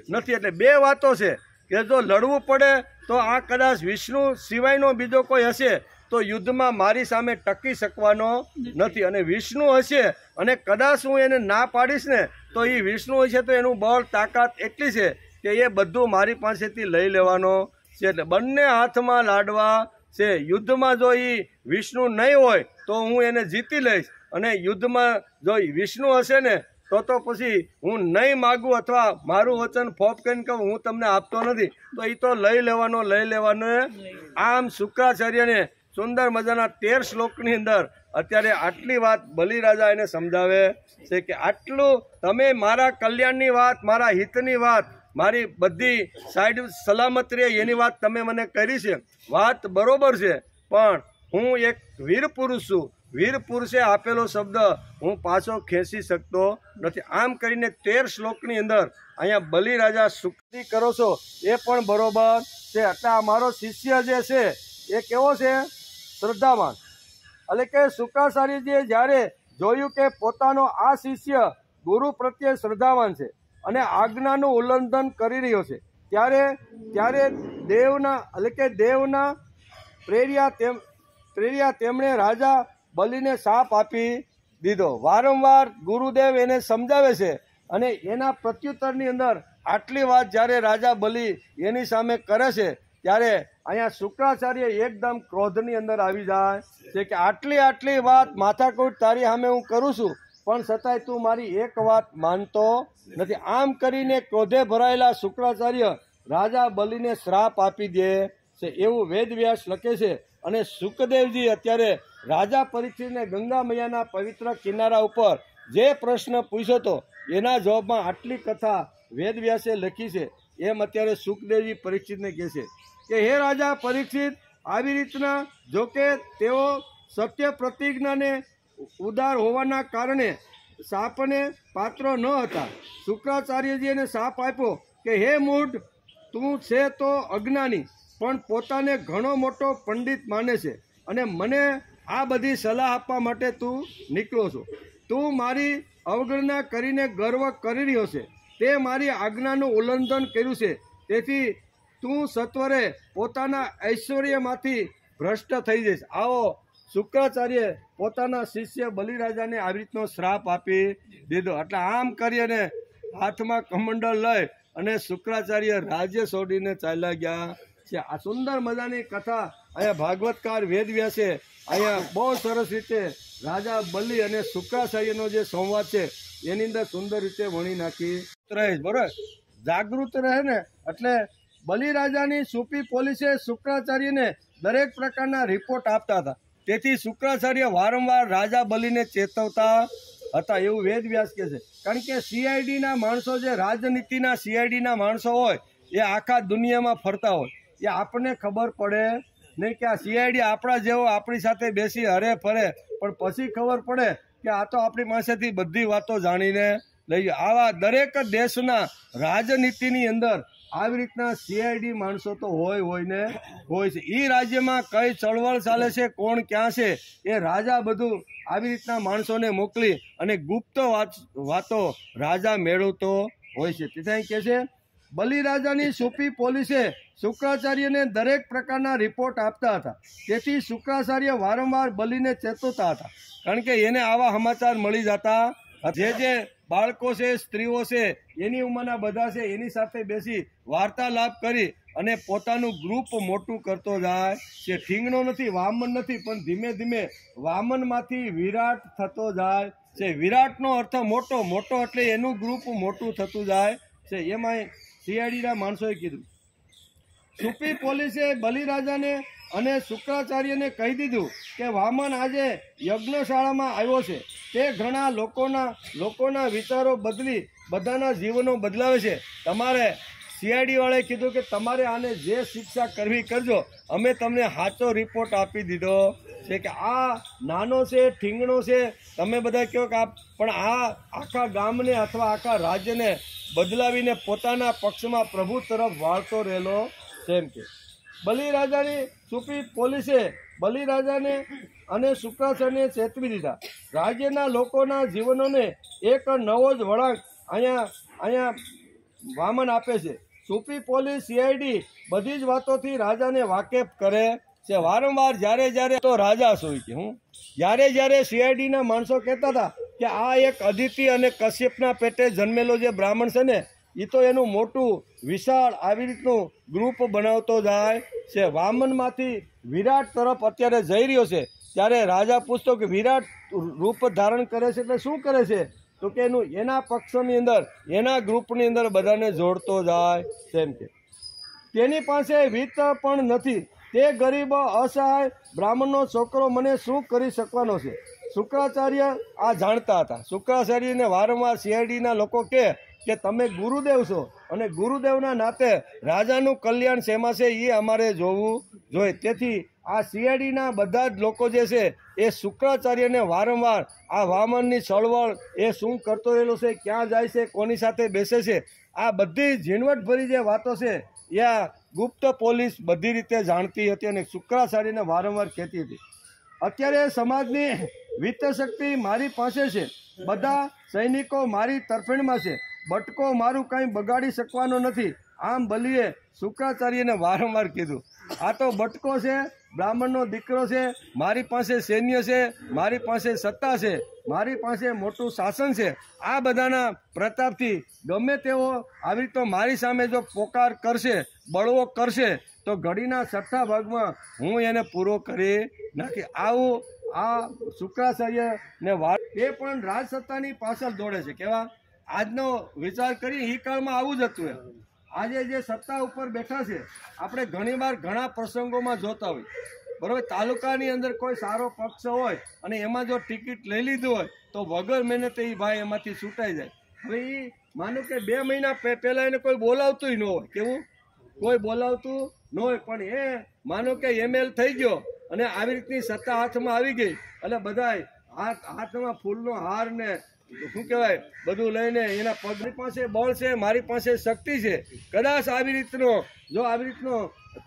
નથી. એટલે બે વાતો છે કે જો લડવું પડે તો આ કદાચ વિષ્ણુ સિવાયનો બીજો કોઈ હશે તો યુદ્ધમાં મારી સામે ટકી શકવાનો નથી. અને વિષ્ણુ હશે અને કદાચ હું એને ના પાડીશ ને તો એ વિષ્ણુ હશે તો એનું બળ તાકાત એટલી છે કે એ બધું મારી પાસેથી લઈ લેવાનો છે. એટલે બંને હાથમાં લાડવા છે. યુદ્ધમાં જો એ વિષ્ણુ નહીં હોય તો હું એને જીતી લઈશ, અને યુદ્ધમાં જો વિષ્ણુ હશે ને તો પછી હું નહીં માગું અથવા મારું વચન ફોપ કરીને કહું હું તમને આપતો નથી તો એ તો લઈ લેવાનો. આમ શુક્રાચાર્યને સુંદર મજાના 13 શ્લોકની અંદર અત્યારે આટલી વાત બલિરાજા એને સમજાવે છે કે આટલું તમે મારા કલ્યાણની વાત, મારા હિતની વાત, મારી બધી સાઈડ સલામત રહે એની વાત તમે મને કરી છે. વાત બરોબર છે, પણ હું એક વીર પુરુષ છું. વીર પુરુષે આપેલો શબ્દ હું પાછો ખેંચી શકતો નથી. આમ કરીને 13 શ્લોકની અંદર અહીંયા બલિરાજા સ્તુતિ કરો છો એ પણ બરોબર છે. એટલે આ મારો શિષ્ય જે છે એ કેવો છે? શ્રદ્ધાવાન. એટલે કે શુક્રાચાર્યજીએ જ્યારે જોયું કે પોતાનો આ શિષ્ય ગુરુ પ્રત્યે શ્રદ્ધાવાન છે અને આજ્ઞાનું ઉલ્લંઘન કરી રહ્યો છે, ત્યારે દેવના પ્રેર્યા તેમણે રાજા બલિને શાપ આપી દીધો. વારંવાર ગુરુદેવ એને સમજાવે છે અને એના પ્રત્યુત્તરની અંદર આટલી વાત જ્યારે રાજા બલિ એની સામે કરે છે ત્યારે અહીંયા શુક્રાચાર્ય એકદમ ક્રોધની અંદર આવી જાય છે કે આટલી વાત માથાકૂટ તારી સામે હું કરું છું, પણ છતાંય તું મારી એક વાત માનતો નથી. આમ કરીને ક્રોધે ભરાયેલા શુક્રાચાર્ય રાજા બલિને શ્રાપ આપી દે છે એવું વેદવ્યાસ લખે છે. અને સુખદેવજી અત્યારે રાજા પરીક્ષિતને ગંગા મૈયાના પવિત્ર કિનારા ઉપર જે પ્રશ્ન પૂછ્યો હતો એના જવાબમાં આટલી કથા વેદવ્યાસે લખી છે. એમ અત્યારે સુખદેવજી પરીક્ષિતને કહે છે કે હે રાજા પરીક્ષિત, આવી રીતના જોકે તેઓ સત્ય પ્રતિજ્ઞાને ઉદાર હોવાના કારણે શાપને પાત્ર ન હતા. શુક્રાચાર્યજીએ શાપ આપ્યો કે હે મૂઢ, તું છે તો અજ્ઞાની પણ પોતાને ઘણો મોટો પંડિત માને છે અને મને આ બધી સલાહ આપવા માટે તું નીકળો છો. તું મારી અવગણના કરીને ગર્વ કરી રહ્યો છે. તે મારી આજ્ઞાનું ઉલ્લંઘન કર્યું છે. તેથી તું સત્વરે પોતાના ઐશ્વર્યમાંથી ભ્રષ્ટ થઈ જઈશ. આવો શુક્રાચાર્ય પોતાના શિષ્ય બલિરાજાને આવી રીતનો શ્રાપ આપી દીધો. એટલે આમ કરીને હાથમાં કમંડળ લઈ અને શુક્રાચાર્ય રાજ્ય છોડીને ચાલ્યા ગયા છે. આ સુંદર મજાની કથા અહીંયા ભાગવતકાર વેદવ્યાસે અહીંયા બહુ સરસ રીતે રાજા બલિ અને શુક્રાચાર્યનો જે સંવાદ છે એની અંદર સુંદર રીતે વણી નાખી રહે. બરોબર, જાગૃત રહે ને. એટલે બલિરાજાની સુપી પોલીસે શુક્રાચાર્યને દરેક પ્રકારના રિપોર્ટ આપતા હતા. તેથી શુક્રાચાર્ય વારંવાર રાજા બલિને ચેતવતા હતા એવું વેદવ્યાસ કહે છે. કારણ કે સીઆઈડીના માણસો, જે રાજનીતિના સીઆઈડીના માણસો હોય એ આખા દુનિયામાં ફરતા હોય. એ આપણને ખબર પડે નહીં કે આ સીઆઈડી આપણા જેવો આપણી સાથે બેસી હરે ફરે, પણ પછી ખબર પડે કે આ તો આપણી પાસેથી બધી વાતો જાણીને લઈ જાય. આવા દરેક દેશના રાજનીતિની અંદર આવી રીતના સીઆઈડી માણસો તો હોય છે. એ રાજ્યમાં કઈ ચળવળ ચાલે છે, કોણ ક્યાં છે, એ રાજા બધું આવી રીતના માણસોને મોકલી અને ગુપ્ત વાતો રાજા મેળવતો હોય છે. તેથી કહે છે બલિરાજાની સુફી પોલીસે શુક્રાચાર્યને દરેક પ્રકારના રિપોર્ટ આપતા હતા. તેથી શુક્રાચાર્ય વારંવાર બલિને ચેતવતા હતા, કારણ કે એને આવા સમાચાર મળી જતા. જે બાળકો છે, સ્ત્રીઓ છે, એની ઉંમરના બધા છે, એની સાથે બેસી વાર્તાલાપ કરી અને પોતાનું ગ્રુપ મોટું કરતો જાય છે. ઠીંગણો નથી, વામન નથી, પણ ધીમે ધીમે વામનમાંથી વિરાટ થતો જાય છે. વિરાટનો અર્થ મોટો, મોટો એટલે એનું ગ્રુપ મોટું થતું જાય છે. એમાં સીઆઈડીના માણસોએ કીધું. સુફી પોલીસે બલિરાજાને અને શુક્રાચાર્યને કહી દીધું કે વામન આજે યજ્ઞશાળામાં આવ્યો છે. તે ઘણા લોકોના વિચારો બદલી બધાના જીવનો બદલાવે છે. તમારે સીઆઈડી વાળાએ કીધું કે તમારે આને જે શિક્ષા કરવી કરજો, અમે તમને સાચો રિપોર્ટ આપી દીધો છે કે આ નાનો છે, ઠીંગણો છે, તમે બધા કહો કે પણ આ આખા ગામને અથવા આખા રાજ્યને બદલાવીને પોતાના પક્ષમાં પ્રભુ તરફ વાળતો રહેલો છે. એમ કે બલિરાજાની સુફી પોલીસે બલિરાજાને અને શુક્રાચાર્યને ચેતવી દીધા. રાજ્યના લોકોના જીવનોને એક નવો જ વળાંક અહીંયા વામન આપે છે. સુફી પોલીસ સીઆઈડી બધી જ વાતોથી રાજાને વાકેફ કરે છે. વારંવાર જ્યારે તો રાજા શું કે જ્યારે સીઆઈડીના માણસો કહેતા હતા કે આ એક અદિતિ અને કશ્યપના પેટે જન્મેલો જે બ્રાહ્મણ છે ને, એ તો એનું મોટું વિશાળ આવી રીતનું ગ્રુપ બનાવતો જાય છે. વામનમાંથી વિરાટ તરફ અત્યારે જઈ રહ્યો છે. ત્યારે રાજા પૂછતો કે વિરાટ રૂપ ધારણ કરે છે એટલે શું કરે છે? તો કે એના પક્ષની અંદર, એના ગ્રુપની અંદર બધાને જોડતો જાય તેમ કે તેની પાસે વિત્ત પણ નથી. તે ગરીબ અસહાય બ્રાહ્મણનો છોકરો મને શું કરી શકવાનો છે? શુક્રાચાર્ય આ જાણતા હતા. શુક્રાચાર્યને વારંવાર સીઆઈડીના લોકો કે તમે ગુરુદેવ છો અને ગુરુદેવના નાતે રાજાનું કલ્યાણ શેમાં છે એ અમારે જોવું જોઈએ. તેથી આ સીઆઈડીના બધા જ લોકો જે છે એ શુક્રાચાર્યને વારંવાર આ વામનની ચળવળ એ શું કરતો રહેલો છે, ક્યાં જાય છે, કોની સાથે બેસે છે, આ બધી ઝીણવટભરી જે વાતો છે એ આ ગુપ્ત પોલીસ બધી રીતે જાણતી હતી અને શુક્રાચાર્યને વારંવાર કહેતી હતી. અત્યારે સમાજની વિત્ત શક્તિ મારી પાસે છે. બધા સૈનિકો મારી તરફેણમાં છે. બટકો મારું કંઈ બગાડી શકવાનો નથી. આમ બલિએ શુક્રાચાર્યને વારંવાર કીધું. આ તો બટકો છે, બ્રાહ્મણનો દીકરો છે, મારી પાસે સૈન્ય છે, મારી પાસે સત્તા છે, મારી પાસે મોટું શાસન છે. આ બધાના પ્રતાપથી ગમે તેવો આવી તો મારી સામે જો પોકાર કરશે, બળવો કરશે, તો ઘડીના છઠ્ઠા ભાગમાં હું એને પૂરો કરી નાખી. આવું આ શુક્રાચાર્યને વાત એ પણ રાજસત્તાની પાછળ દોડે છે. કેવા આજનો વિચાર કરી એ કાળમાં આવું જ હતું. આજે જે સત્તા ઉપર બેઠા છે, આપણે ઘણીવાર ઘણા પ્રસંગોમાં જોતા હોય, બરાબર. તાલુકાની અંદર કોઈ સારો પક્ષ હોય અને એમાં જો ટિકિટ લઈ લીધું હોય તો વગર મહેનતે એ ભાઈ એમાંથી છૂટાઈ જાય. હવે એ માનો કે 2 મહિના પહેલાં એને કોઈ બોલાવતું ન હોય. કેવું? કોઈ બોલાવતું ન હોય, પણ એ માનો કે એમએલ થઈ ગયો અને આવી રીતની સત્તા હાથમાં આવી ગઈ એટલે બધાય હાથમાં ફૂલનો હાર ને શું કહેવાય બધું લઈને એના પગની પાસે બળ છે, મારી પાસે શક્તિ છે. કદાચ આવી રીતનો જો આવી રીતનો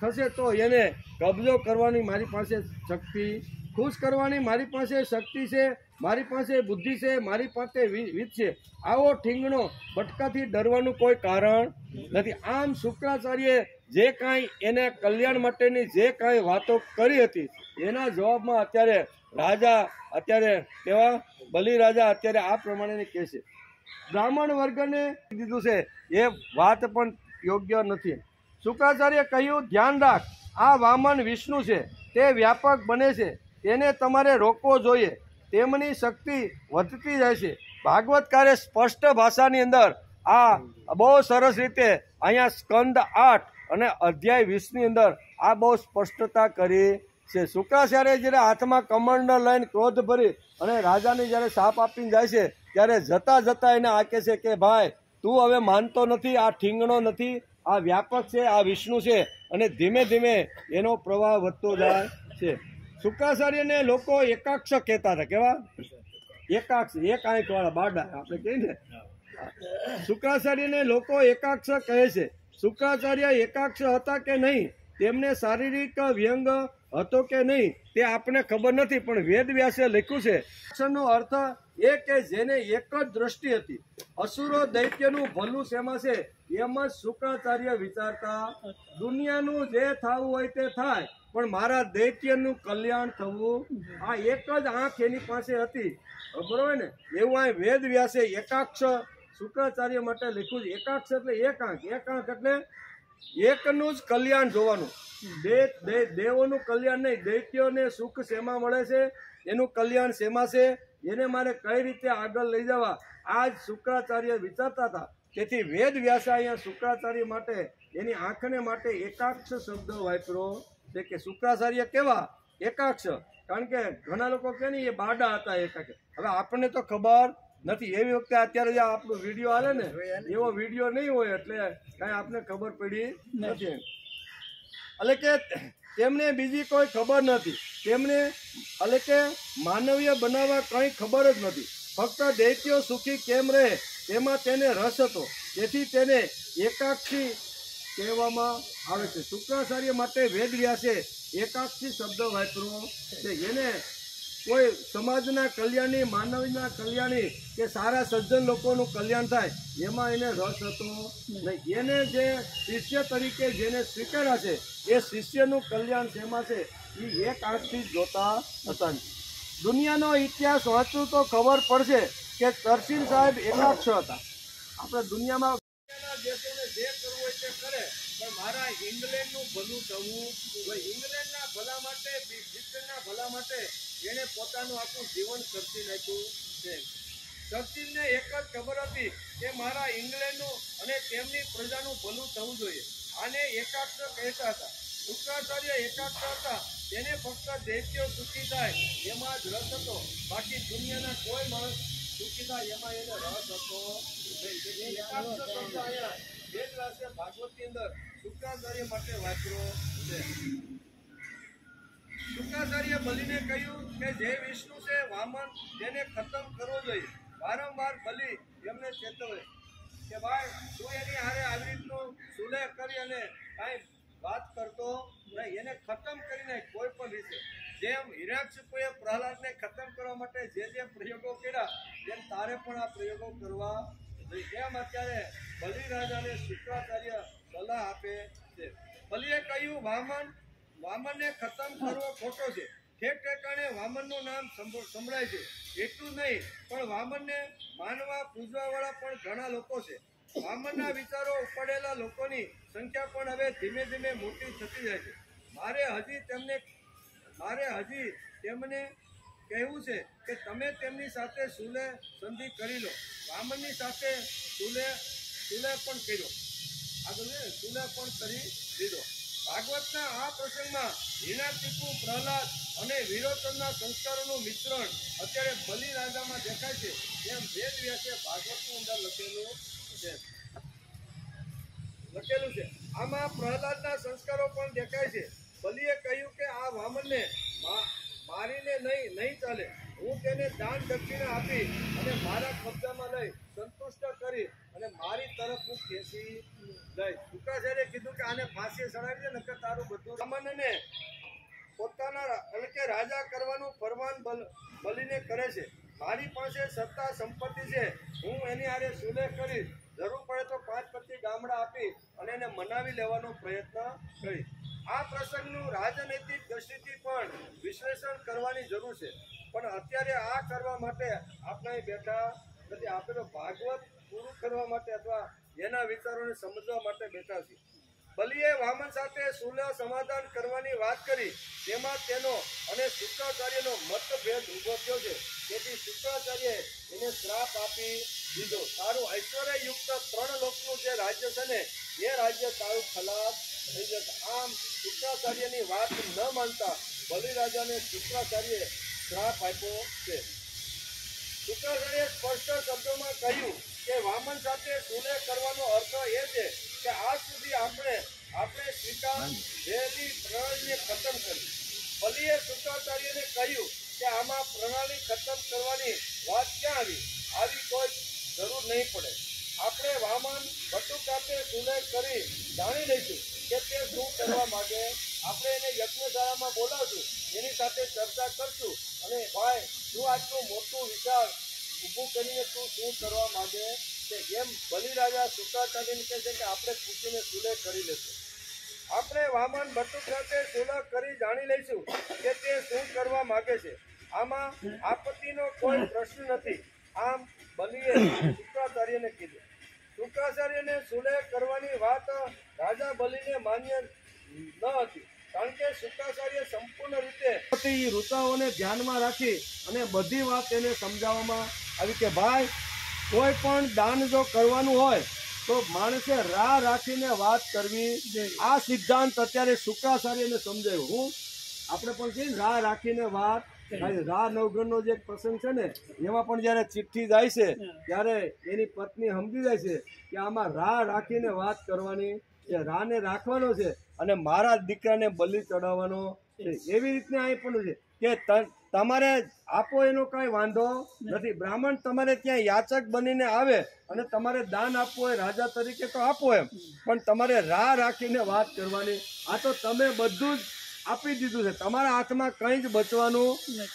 થશે તો એને કબજો કરવાની મારી પાસે શક્તિ, ખુશ કરવાની મારી પાસે શક્તિ છે, મારી પાસે બુદ્ધિ છે, મારી પાસે વિત છે. આવો ઠીંગણો બટકાથી ડરવાનું કોઈ કારણ નથી. આમ શુક્રાચાર્યે જે કાંઈ એને કલ્યાણ માટેની જે કાંઈ વાતો કરી હતી એના જવાબમાં અત્યારે રાજા કેવા બલિરાજા અત્યારે આ પ્રમાણેની કહે છે. બ્રાહ્મણ વર્ગને દીધું છે એ વાત પણ યોગ્ય નથી. શુક્રાચાર્ય કહ્યું, ધ્યાન રાખ, આ વામન વિષ્ણુ છે, તે વ્યાપક બને છે, તેને તમારે રોકવો જોઈએ. તેમની શક્તિ વધતી જાય છે. ભાગવતકારે સ્પષ્ટ ભાષાની અંદર આ બહુ સરસ રીતે અહીંયા સ્કંદ 8 અને અધ્યાય 20ની અંદર આ બહુ સ્પષ્ટતા કરી છે. શુક્રાચાર્ય જ્યારે હાથમાં કમંડળ લઈને ક્રોધ ભરી અને રાજાને જ્યારે સાપ આપીને જાય છે ત્યારે જતા એને આકે છે કે ભાઈ તું હવે માનતો નથી, આ ઠીંગણો નથી, આ વ્યાપક છે, આ વિષ્ણુ છે. અને ધીમે ધીમે એનો પ્રવાહ વધતો જાય છે. શુક્રાચાર્યને લોકો એકાક્ષ કહેતા હતા. કેવા? એકાક્ષ, એક આંખવાળા બાડા આપણે કહીએ ને. શુક્રાચાર્યને લોકો એકાક્ષ કહે છે. શુક્રાચાર્ય એકાક્ષ હતા કે નહીં, તેમને શારીરિક વ્યંગ હતો કે નહીં તે આપણને ખબર નથી, પણ વેદ વ્યાસે લખ્યું છે. અક્ષરનો અર્થ એ કે જેને એક જ દ્રષ્ટિ હતી. અસુરો દૈત્યનું ભલું શેમાં છે એમ જ શુક્રાચાર્ય વિચારતા દુનિયાનું જે થવું હોય તે થાય, પણ મારા દૈત્યનું કલ્યાણ થવું, આ એક જ આંખ એની પાસે હતી, બરોબર ને? એવું આ વેદ વ્યાસે એકાક્ષ શુક્રાચાર્ય માટે લખ્યું છે. એકાક્ષ એટલે એક આંખ, એક આંખ એટલે એકનું જ કલ્યાણ જોવાનું. દેવોનું કલ્યાણ નહીં, દૈત્યોને સુખ શેમાં મળે છે, એનું કલ્યાણ શેમાં છે, એને મારે કઈ રીતે આગળ લઈ જવા, આ જ શુક્રાચાર્ય વિચારતા હતા. તેથી વેદ વ્યાસે અહીંયા શુક્રાચાર્ય માટે એની આંખને માટે એકાક્ષ શબ્દ વાપર્યો છે કે શુક્રાચાર્ય કેવા એકાક્ષ. કારણ કે ઘણા લોકો કે ને એ બાડા હતા એકાક્ષ. હવે આપણને તો ખબર નથી, એવી વખતે અત્યારે જે આપણો વિડીયો હાલે ને એવો વિડીયો નહીં હોય એટલે કાંઈ આપને ખબર પડી નથી. એટલે કે તેમને બીજી કોઈ ખબર નથી, તેમને એટલે કે માનવીય બનાવવા કંઈ ખબર જ નથી. ફક્ત દૈત્યો સુખી કેમ રહે તેમાં તેને રસ હતો, તેથી તેને એકાક્ષી કહેવામાં આવે છે. શુક્રાચાર્ય માટે વેદ વ્યાસે એકાક્ષી શબ્દ વાપર્યો છે. એને કોઈ સમાજના કલ્યાણી, માનવીના કલ્યાણી કે સારા સજ્જન લોકોનું કલ્યાણ થાય એમાં એને રસ હતો નહીં. એને જે શિષ્ય તરીકે જેને સ્વીકાર્યા છે એ શિષ્યનું કલ્યાણ શેમાં છે એ એક આંખથી જ જોતા હતા. દુનિયાનો ઇતિહાસ વાંચું તો ખબર પડશે કે તરસીલ સાહેબ એકાક્ષ હતા. આપણે દુનિયામાં દેશોને જે કરવું હોય તે કરે, પણ મારા ઇંગ્લેન્ડનું ભલું થવું હોય, ઇંગ્લેન્ડના ભલા માટે, બ્રિટનના ભલા માટે એને પોતાનું આખું જીવન ખર્ચી નાખ્યું છે. ચર્ચિલને એક જ ખબર હતી કે મારા ઇંગ્લેન્ડનું અને તેમની પ્રજાનું ભલું થવું જોઈએ. આને એકાક્ષ કહેતા હતા. શુક્રાચાર્ય એકાક્ષ હતા, તેને ફક્ત દૈત્યો સુખી થાય એમાં જ રસ હતો, બાકી દુનિયાના કોઈ માણસ સુખી થાય એમાં એને રસ હતો નહીં. એકાક્ષ શબ્દ અહીંયા વેદવ્યાસે ભાગવતની અંદર શુક્રાચાર્ય માટે વાપર્યો છે. શુક્રાચાર્ય બલિને કહ્યું કે જે વિષ્ણુ છે વામન, તેને ખતમ કરવો જોઈએ. વારંવાર બલિ એમને ચેતવે કે ભાઈ તું એની હારે આવી રીતનું સુલેહ કરી અને કાંઈ વાત કરતો નહીં, એને ખતમ કરીને કોઈ પણ રીતે. જેમ હિરણ્યકશિપુએ પ્રહલાદને ખતમ કરવા માટે જે પ્રયોગો કર્યા તેમ તારે પણ આ પ્રયોગો કરવા જોઈએ. એમ અત્યારે બલિ રાજાને શુક્રાચાર્ય સલાહ આપે છે. બલિએ કહ્યું વામનને ખતમ કરવો ખોટો છે. ઠેક ઠેકાણે વામનનું નામ સંભળાય છે. એટલું નહીં, પણ વામનને માનવા પૂજવા વાળા પણ ઘણા લોકો છે. વામનના વિચારો ઉપાડેલા લોકોની સંખ્યા પણ હવે ધીમે ધીમે મોટી થતી જાય છે. મારે હજી તેમને કહેવું છે કે તમે તેમની સાથે સુલેહ સંધિ કરી લો. વામનની સાથે સુલેહ પણ કર્યો, આગળ સુલેહ પણ કરી દીધો. ભાગવતના આ પ્રસંગમાં હિરણ્યકશિપુ, પ્રહલાદ અને વિરોચનના સંસ્કારોનું મિશ્રણ અત્યારે બલિ રાજામાં દેખાય છે. એમ વેદ વ્યાસે ભાગવતની અંદર લખેલું છે. આમાં પ્રહલાદના સંસ્કારો પણ દેખાય છે. બલિએ કહ્યું કે આ વામનને મારીને નહીં ચાલે. હું તેને દાન દક્ષિણા આપી અને મારા કબજામાં લઈ સંતુષ્ટ કરી અને મારી તરફ હું ખેંચી લઈ. શુક્રાચાર્યે કીધું કે આને ફાંસી ચડાવી દે, નકર તારું બધું. વામનને પોતાના એટલે કે રાજા કરવાનું ફરમાન બલિને કરે છે. મારી પાસે સત્તા સંપત્તિ છે, હું એની હારે સુલેહ કરીશ. જરૂર પડે તો 5-25 ગામડા આપી અને એને મનાવી લેવાનો પ્રયત્ન કરીશ. આ પ્રસંગનું રાજનૈતિક દ્રષ્ટિથી પણ વિશ્લેષણ કરવાની જરૂર છે, પણ અત્યારે આ કરવા માટે આપણે બેઠા નથી. આપણે તો ભાગવત પૂરું કરવા માટે અથવા એના વિચારોને સમજવા માટે બેઠા છીએ. બલિએ વામન સાથે સુલેહ સમાધાન કરવાની વાત કરી, તેમાં તેનો અને શુક્રાચાર્યનો મતભેદ ઉભો થયો છે. તેથી શુક્રાચાર્યએ એને શ્રાપ આપી દીધો. તારું ઐશ્વર્યયુક્ત 3 લોકનું જે રાજ્ય છે ને એ રાજ્ય તારું ખલાસ થઈ જશે. આમ શુક્રાચાર્યની વાત ન માનતા બલિ રાજાને શુક્રાચાર્યએ શ્રાપ આપ્યો છે. શુક્રાચાર્યએ સ્પષ્ટ શબ્દોમાં કહ્યું કે વામન સાથે સુલેહ કરવાનો અર્થ એ છે કે આજ સુધી આપણે સ્વીકારેલી પ્રણાલીને ખતમ કરી. બલિએ શુક્રાચાર્યને કહ્યું કે આમાં પ્રણાલી ખતમ કરવાની વાત ક્યાં આવી કોઈ જરૂર નહીં પડે. આપણે વામન બટુક સાથે સુલેહ કરી જાણી લઈશું કે તે શું કરવા માંગે. આપણે એને યજ્ઞશાળામાં બોલાવશું, એની સાથે ચર્ચા કરશું અને ભાઈ તું આટલું મોટું વિચાર ઊભું કરીને તું શું કરવા માંગે કે એમ બલિરાજા શુક્રાચાર્યને કહે છે કે આપણે પૂછીને સુલેહ કરી લેશું. આપણે વામન બટુક સાથે સુલહ કરી જાણી લઈશું કે તે શું કરવા માંગે છે. આમાં આપત્તિનો કોઈ પ્રશ્ન નથી. આમ બલિએ શુક્રાચાર્યને કીધું. શુક્રાચાર્યને સુલેહ કરવાની વાત રાજા બલિને માન્ય ન હતી, કારણ કે શુક્રાચાર્ય સંપૂર્ણ રીતે ઋતુઓને ધ્યાનમાં રાખી અને બધી વાત એને સમજાવવામાં આવી કે ભાઈ, કોઈ પણ દાન જો કરવાનું હોય તો માણસે રાહ રાખીને વાત કરવી. આ સિદ્ધાંત અત્યારે શુક્રાચાર્યને સમજાયું. હું આપણે પણ કહીએ રાહ રાખીને વાત. રાહ નવગ્રહનો જે પ્રસંગ છે ને, એમાં પણ જયારે ચિઠ્ઠી જાય છે ત્યારે એની પત્ની સમજી જાય છે કે આમાં રાહ રાખીને વાત કરવાની છે, રાહને રાખવાનો છે અને મારા દીકરાને બલિ ચડાવવાનો છે. એવી રીતના અહીં પણ છે કે તમારે આપો એનો કઈ વાંધો નથી. બ્રાહ્મણ તમારે ત્યાં યાચક બનીને આવે અને તમારે દાન આપવું હોય રાજા તરીકે તો આપો એમ, પણ તમારે રાહ રાખીને વાત કરવાની. આ તો તમે બધું જ આપી દીધું છે, તમારા હાથમાં કંઈ જ બચવાનું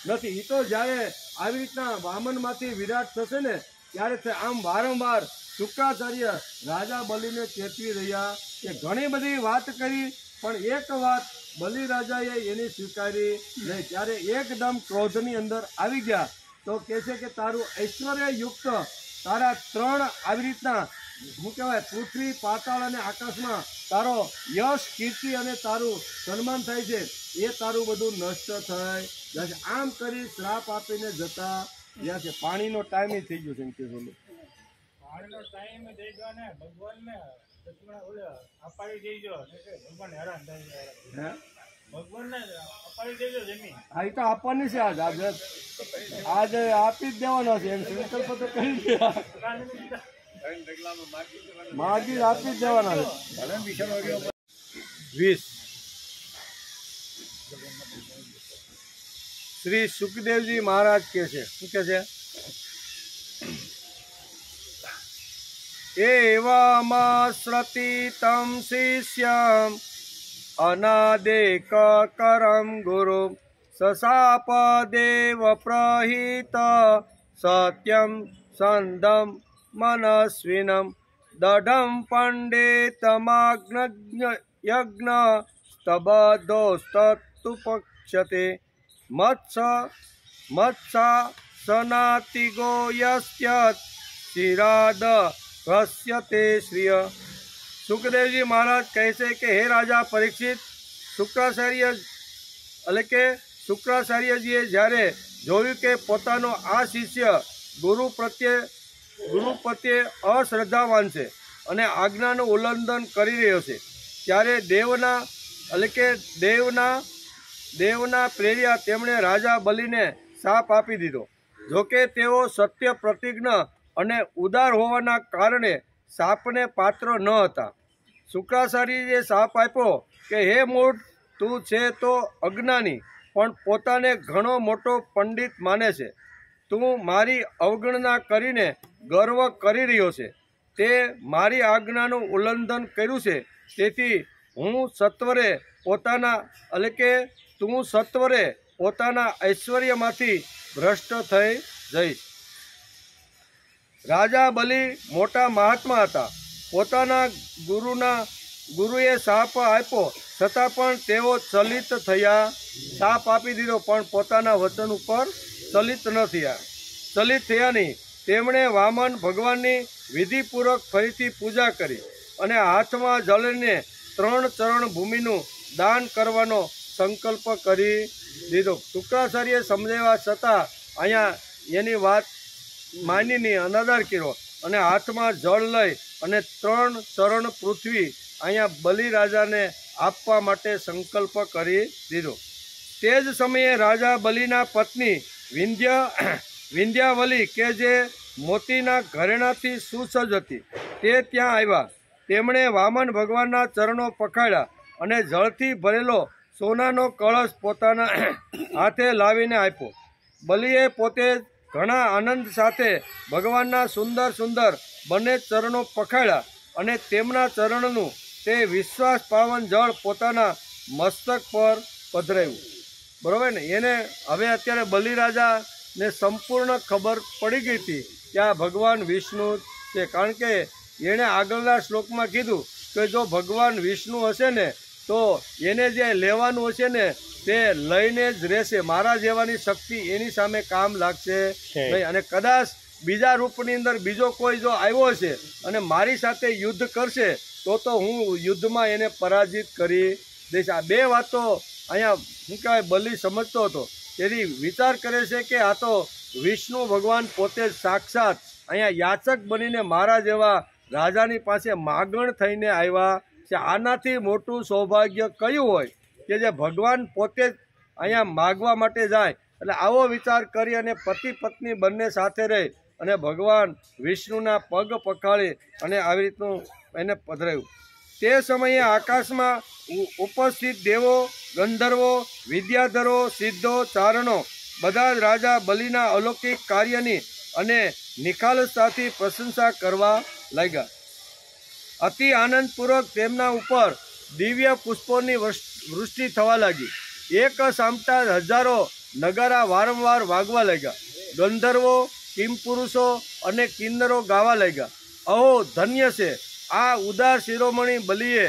નથી. એ તો જ્યારે આવી રીતના વામનમાંથી વિરાટ થશે ને ત્યારે આમ વારંવાર શુક્રાચાર્ય રાજા બલિને ચેતવી રહ્યા કે ઘણી બધી વાત કરી પણ એક વાત બલિરાજાએ એની સ્વીકારી નહીં. ત્યારે એકદમ ક્રોધની અંદર આવી ગયા. તો કહે છે કે તારું ઐશ્વર્યયુક્ત તારા 3 આવી રીતના શું કહેવાય, પૃથ્વી, પાતાળ અને આકાશમાં તારો યશ, કીર્તિ અને તારું સન્માન થાય છે, એ તારું બધું નષ્ટ થઈ જશે. આમ કરી શ્રાપ આપીને જતા રહ્યા છે. પાણીનો ટાઈમ થઈ ગયો છે એમ કે પાણીનો ટાઈમ થઈ ગયો ને ભગવાનને અપાડી દેજો, ભગવાન હેરાન થઈ જાય. ભગવાનને અપાડી દેજો જમીન. હા, એ તો આપવાની છે. આજે આપી જ દેવાનો છે એમ સંકલ્પ તો કરી દે. માગી આપી જ દેવાના છે. 20 શ્રી સુખદેવજી મહારાજ કહે છે, શું કહે છે? એવમશ્રતિતમ શિષ્યમ અનાદેકકરમ ગુરુ સશાપ દેવ પ્રહિત સત્યમ સંદમ મનસ્વિનમ દઢમ પંડિતમાગ્નયજ્ઞ સ્તબધોસ્તુપક્ષતે મત્સાસનાતિગો યસ્યત શિરાદ હસ્યતે શ્રિય. સુખદેવજી મહારાજ કહે છે કે હે રાજા પરીક્ષિત, શુક્રાચાર્યજીએ જ્યારે જોયું કે પોતાનો આ શિષ્ય ગુરુ પ્રત્યે અશ્રદ્ધાવાન છે અને આજ્ઞાનું ઉલ્લંઘન કરી રહ્યો છે, ત્યારે દેવના પ્રેર્યા તેમણે રાજા બલિને શાપ આપી દીધો. જોકે તેઓ સત્ય પ્રતિજ્ઞ અને ઉદાર હોવાના કારણે શાપને પાત્ર ન હતા. શુક્રાચાર્યજીએ શાપ આપ્યો કે હે મૂઢ, તું છે તો અજ્ઞાની પણ પોતાને ઘણો મોટો પંડિત માને છે. તું મારી અવગણના કરીને ગર્વ કરી રહ્યો છે. તે મારી આજ્ઞાનું ઉલ્લંઘન કર્યું છે. તેથી તું સત્વરે પોતાના ઐશ્વર્યમાંથી ભ્રષ્ટ થઈ જઈશ. રાજા બલિ મોટા મહાત્મા હતા. પોતાના ગુરુએ શાપ આપ્યો છતાં પણ તેઓ ચલિત થયા. શાપ આપી દીધો પણ પોતાના વચન ઉપર ચલિત થયા નહીં. તેમણે વામન ભગવાનની વિધિપૂર્વક ફરીથી પૂજા કરી અને હાથમાં જળને 3 ચરણ ભૂમિનું દાન કરવાનો સંકલ્પ કરી દીધો. શુક્રાચાર્ય સમજાવ્યા છતાં અહીંયા એની વાત માની નહીં, અનાદર કર્યો અને હાથમાં જળ લઈ અને 3 ચરણ પૃથ્વી અહીંયા બલિરાજાને આપવા માટે સંકલ્પ કરી દીધો. તે જ સમયે રાજા બલિના પત્ની વિંધ્યાવલી કે જે મોતીના ઘરેણાથી સુસજ્જ હતી તે ત્યાં આવ્યા. તેમણે વામન ભગવાનના ચરણો પખાડ્યા અને જળથી ભરેલો સોનાનો કળશ પોતાના હાથે લાવીને આપ્યો. બલિએ પોતે ઘણા આનંદ સાથે ભગવાનના સુંદર બંને ચરણો પખાડ્યા અને તેમના ચરણનું તે વિશ્વાસ પાવન જળ પોતાના મસ્તક પર પધરાવ્યું. બરાબર ને? એને હવે અત્યારે બલિરાજાને સંપૂર્ણ ખબર પડી ગઈ હતી કે આ ભગવાન વિષ્ણુ છે, કારણ કે એણે આગળના શ્લોકમાં કીધું કે જો ભગવાન વિષ્ણુ હશે ને તો એને જે લેવાનું હશે ને તે લઈને જ રહેશે, મારા જેવાની શક્તિ એની સામે કામ લાગશે નહીં. અને કદાચ બીજા રૂપની અંદર બીજો કોઈ જો આવ્યો હશે અને મારી સાથે યુદ્ધ કરશે તો હું યુદ્ધમાં એને પરાજિત કરી દઈશ. આ બે વાતો અહીંયા શું કહેવાય બલિ સમજતો હતો. તેથી વિચાર કરે છે કે આ તો વિષ્ણુ ભગવાન પોતે જ સાક્ષાત અહીંયા યાચક બનીને મારા જેવા રાજાની પાસે માગણ થઈને આવ્યા છે. આનાથી મોટું સૌભાગ્ય કયું હોય કે જે ભગવાન પોતે જ અહીંયા માગવા માટે જાય. એટલે આવો વિચાર કરી અને પતિ પત્ની બંને સાથે રહી અને ભગવાન વિષ્ણુના પગ પખાળી અને આવી રીતનું એને પધરાયું. તે સમયે આકાશમાં ઉપસ્થિત દેવો, ગંધર્વો, વિદ્યાધરો, સિદ્ધો, ચારણો બધા જ રાજા બલિના અલૌકિક કાર્યની અને નિખાલસતાથી પ્રશંસા કરવા લાગ્યા. અતિ આનંદપૂર્વક તેમના ઉપર દિવ્ય પુષ્પોની વૃષ્ટિ થવા લાગી. એક સામટા હજારો નગારા વારંવાર વાગવા લાગ્યા. ગંધર્વો, કિમપુરુષો અને કિન્નરો ગાવા લાગ્યા. અહો ધન્ય છે આ ઉદાર શિરોમણી બલિએ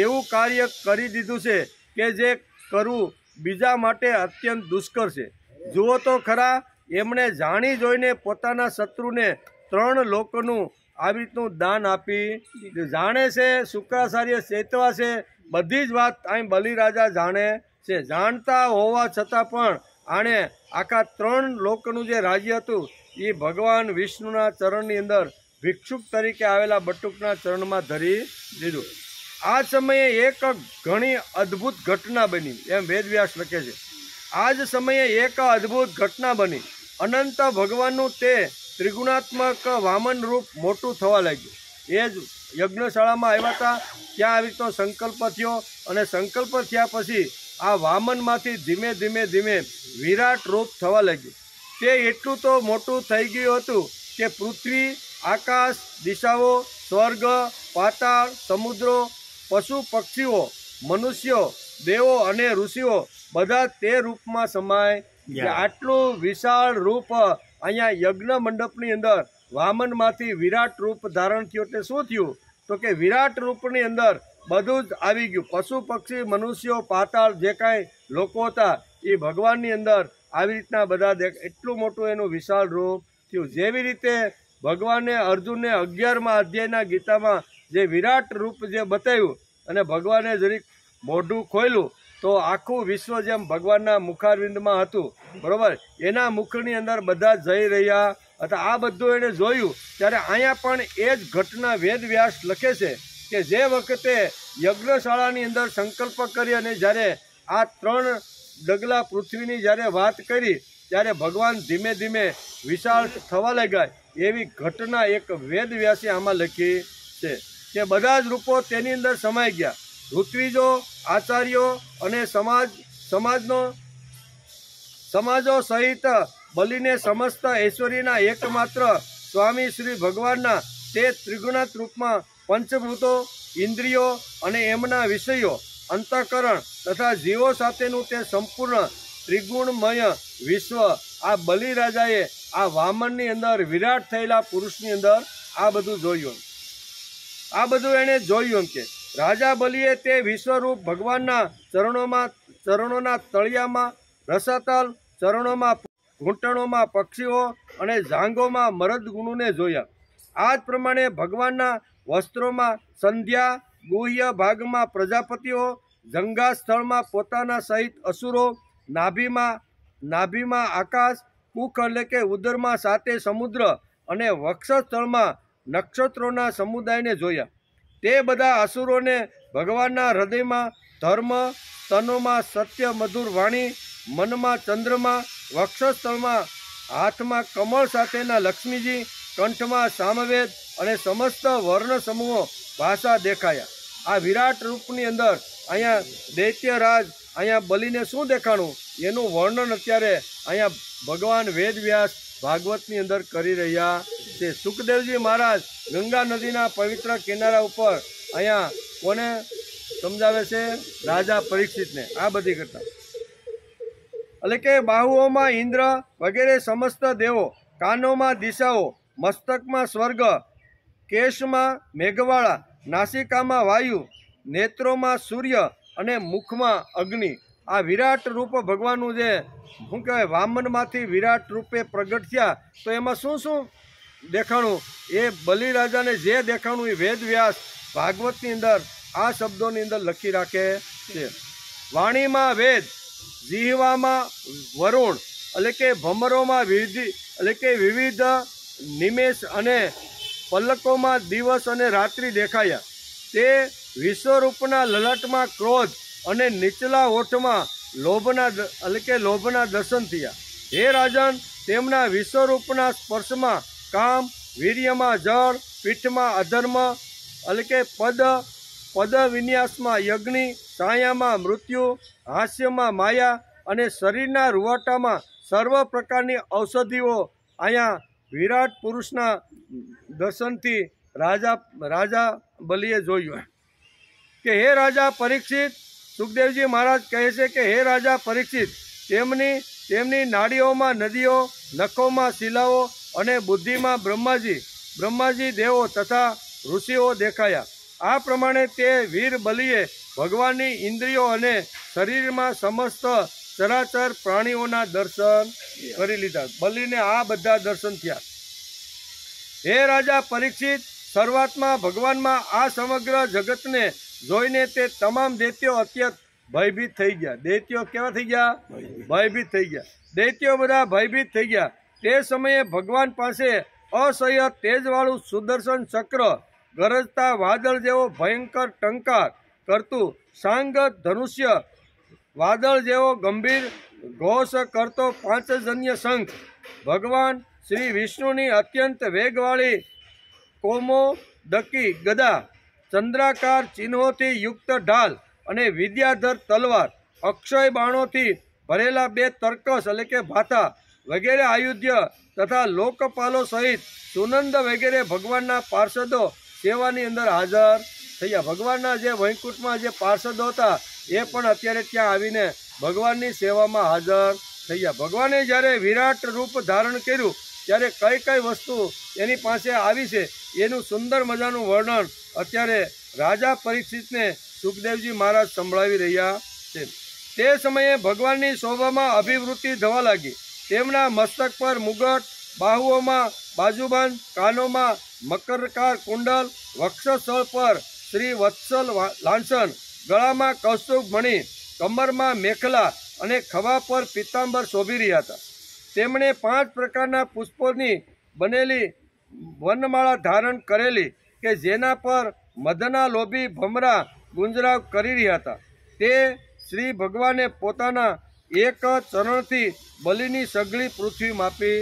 એવું કાર્ય કરી દીધું છે કે જે કરવું બીજા માટે અત્યંત દુષ્કર છે. જુઓ તો ખરા, એમણે જાણી જોઈને પોતાના શત્રુને 3 લોકોનું આવી રીતનું દાન આપી જાણે છે. શુક્રાચાર્ય ચેતવા છે, બધી જ વાત અહીં બલિરાજા જાણે છે. જાણતા હોવા છતાં પણ આણે આખા 3 લોકોનું જે રાજ્ય હતું એ ભગવાન વિષ્ણુના ચરણની અંદર ભિક્ષુક તરીકે આવેલા બટુકના ચરણમાં ધરી દીધું. આ સમયે એક ઘણી અદ્ભુત ઘટના બની એમ વેદવ્યાસ લખે છે. આ જ સમયે એક અદ્ભુત ઘટના બની. અનંત ભગવાનનું તે ત્રિગુણાત્મક વામન રૂપ મોટું થવા લાગ્યું. એ જ યજ્ઞશાળામાં આવ્યા હતા, ત્યાં આવી રીતનો સંકલ્પ થયો અને સંકલ્પ થયા પછી આ વામનમાંથી ધીમે ધીમે ધીમે વિરાટ રૂપ થવા લાગ્યું. તે એટલું તો મોટું થઈ ગયું હતું કે પૃથ્વી, આકાશ, દિશાઓ, સ્વર્ગ, પાતાળ, સમુદ્રો, પશુ પક્ષીઓ, મનુષ્યો, દેવો અને ઋષિઓ બધા તે રૂપમાં સમાય. આટલું વિશાળ રૂપ અહીંયા યજ્ઞ મંડપની અંદર વામનમાંથી વિરાટ રૂપ ધારણ થયું. એટલે શું થયું તો કે વિરાટ રૂપની અંદર બધું જ આવી ગયું. પશુ પક્ષી, મનુષ્યો, પાતાળ જે કાંઈ લોકો હતા એ ભગવાનની અંદર આવી રીતના બધા એટલું મોટું એનું વિશાળ રૂપ થયું. જેવી રીતે ભગવાને અર્જુનને 11મા અધ્યાયના ગીતામાં જે વિરાટ રૂપ જે બતાવ્યું અને ભગવાને જરીક મોઢું ખોલ્યું તો આખું વિશ્વ જેમ ભગવાનના મુખારવિંદમાં હતું, બરોબર, એના મુખની અંદર બધા જઈ રહ્યા હતા. આ બધું એણે જોયું. ત્યારે અહીંયા પણ એ જ ઘટના વેદવ્યાસ લખે છે કે જે વખતે યજ્ઞશાળાની અંદર સંકલ્પ કરી અને જ્યારે આ 3 ડગલા પૃથ્વીની જ્યારે વાત કરી ત્યારે ભગવાન ધીમે ધીમે વિશાળ થવા લાગ્યા. એવી ઘટના એક વેદવ્યાસે આમાં લખી છે કે બધા જ રૂપો તેની અંદર સમાઈ ગયા. ઋત્વિજો, આચાર્યો અને સમાજો સહિત બલિને સમસ્ત ઐશ્વર્યના એકમાત્ર સ્વામી શ્રી ભગવાનના તે ત્રિગુણાત રૂપમાં પંચભૂતો, ઇન્દ્રિયો અને એમના વિષયો, અંતઃકરણ તથા જીવો સાથેનું તે સંપૂર્ણ ત્રિગુણમય વિશ્વ આ બલિરાજાએ આ વામનની અંદર વિરાટ થયેલા પુરુષની અંદર આ બધું જોયું. આ બધું એણે જોયું કે રાજા બલિએ તે વિશ્વરૂપ ભગવાનના ચરણોના તળિયામાં રસાતલ, ચરણોમાં ઘૂંટણોમાં પક્ષીઓ અને જાંઘોમાં મરદગુણોને જોયા. આ જ પ્રમાણે ભગવાનના વસ્ત્રોમાં સંધ્યા, ગુહ્ય ભાગમાં પ્રજાપતિઓ, જંગા સ્થળમાં પોતાના સહિત અસુરો, નાભીમાં આકાશ, કુખ એટલે કે ઉદરમાં 7 સમુદ્ર અને વક્ષસ્થળમાં નક્ષત્રોના સમુદાયને જોયા. તે બધા અસુરોને ભગવાનના હૃદયમાં ધર્મ, તનોમાં સત્ય મધુર વાણી, મનમાં ચંદ્રમા, વક્ષસ્થળમાં હાથમાં કમળ સાથેના લક્ષ્મીજી, કંઠમાં સામવેદ અને સમસ્ત વર્ણ સમૂહો ભાષા દેખાયા. આ વિરાટ રૂપની અંદર અહીંયા દૈત્યરાજ અહીંયા બલિને શું દેખાણું એનું વર્ણન અત્યારે અહીંયા ભગવાન વેદવ્યાસ ભાગવતની અંદર કરી રહ્યા છે. સુખદેવજી મહારાજ ગંગા નદીના પવિત્ર કિનારા ઉપર અહીંયા કોને સમજાવે છે? રાજા પરીક્ષિતને આ બધી ઘટના. એટલે કે બાહુઓમાં ઇન્દ્ર વગેરે સમસ્ત દેવો, કાનોમાં દિશાઓ, મસ્તકમાં સ્વર્ગ, કેશમાં મેઘવાળા, નાસિકામાં વાયુ, નેત્રોમાં સૂર્ય અને મુખમાં અગ્નિ. આ વિરાટ રૂપ ભગવાનનું જે શું કહેવાય વામનમાંથી વિરાટ રૂપે પ્રગટ થયા, તો એમાં શું શું દેખાણું? એ બલિરાજાને જે દેખાણું એ વેદ વ્યાસ ભાગવતની અંદર આ શબ્દોની અંદર લખી રાખે છે. વાણીમાં વેદ, જીહવામાં વરુણ, એટલે કે ભમરોમાં વિવિધ નિમેષ અને પલકોમાં દિવસ અને રાત્રિ દેખાયા. તે વિશ્વરૂપના લલાટમાં ક્રોધ અને નીચલા ઓઠમાં લોભના દર્શન થયા. હે રાજન, તેમના વિશ્વરૂપના સ્પર્શમાં કામ, વીર્યમાં જળ, પીઠમાં અધર્મ, એટલે કે પદ વિન્યાસમાં યજ્ઞ, છાયામાં મૃત્યુ, હાસ્યમાં માયા અને શરીરના રૂવાટામાં સર્વ પ્રકારની ઔષધિઓ અહીંયા વિરાટ પુરુષના દર્શનથી રાજા બલિએ જોયું કે હે રાજા પરીક્ષિત, સુખદેવજી મહારાજ કહે છે કે હે રાજા પરીક્ષિત, તેમની નાડીઓમાં નદીઓ, નખોમાં શિલાઓ અને બુદ્ધિમાં બ્રહ્માજી દેવો તથા ઋષિઓ દેખાયા. આ પ્રમાણે તે વીર બલિએ ભગવાનની ઇન્દ્રિયો અને શરીરમાં સમસ્ત ચરાચર પ્રાણીઓના દર્શન કરી લીધા. બલિને આ બધા દર્શન થયા. હે રાજા પરીક્ષિત, શરૂઆતમાં ભગવાનમાં આ સમગ્ર જગતને જોઈને તે તમામ દૈત્યો અત્યંત ભયભીત થઈ ગયા. દૈત્યો કેવા થઈ ગયા? ભયભીત થઈ ગયા. દૈત્યો બધા ભયભીત થઈ ગયા. તે સમયે ભગવાન પાસે અસહ્ય તેજવાળું સુદર્શન ચક્ર, ગરજતા વાદળ જેવો ભયંકર ટંકાર કરતું સાંગ ધનુષ્ય, વાદળ જેવો ગંભીર ઘોષ કરતો પાંચજન્ય શંખ, ભગવાન શ્રી વિષ્ણુની અત્યંત વેગવાળી કોમોદકી ગદા, ચંદ્રાકાર ચિહ્નોથી યુક્ત ઢાલ અને વિદ્યાધર તલવાર, અક્ષય બાણોથી ભરેલા 2 તર્કસ એટલે કે ભાથા વગેરે આયુધ્ય તથા લોકપાલો સહિત સુનંદ વગેરે ભગવાનના પાર્ષદો સેવાની અંદર હાજર થયા. ભગવાનના જે વૈકુંઠમાં જે પાર્ષદો હતા એ પણ અત્યારે ત્યાં આવીને ભગવાનની સેવામાં હાજર થયા. ભગવાને જ્યારે વિરાટ રૂપ ધારણ કર્યું ત્યારે કઈ કઈ વસ્તુ એની પાસે આવી છે એનું સુંદર મજાનું વર્ણન અત્યારે રાજા પરીક્ષિતને સુખદેવજી મહારાજ સંભળાવી રહ્યા છે. તે સમયે ભગવાનની શોભામાં અભિવૃદ્ધિ થવા લાગી. તેમના મસ્તક પર મુગટ, બાહુઓમાં બાજુબંધ, કાનોમાં મકરકાર કુંડલ, વક્ષસ્થળ પર શ્રી વત્સલ લાંછન, ગળામાં કૌસ્તુભ મણિ, કમરમાં મેખલા અને ખભા પર પિત્તાંબર શોભી રહ્યા હતા. તેમણે 5 પ્રકારના પુષ્પોની બનેલી વનમાળા ધારણ કરેલી કે જેના પર મધના લોભી ભમરા ગુંજરાવ કરી રહ્યા હતા. તે શ્રી ભગવાને પોતાના એક ચરણથી બલિની સઘળી પૃથ્વી માપી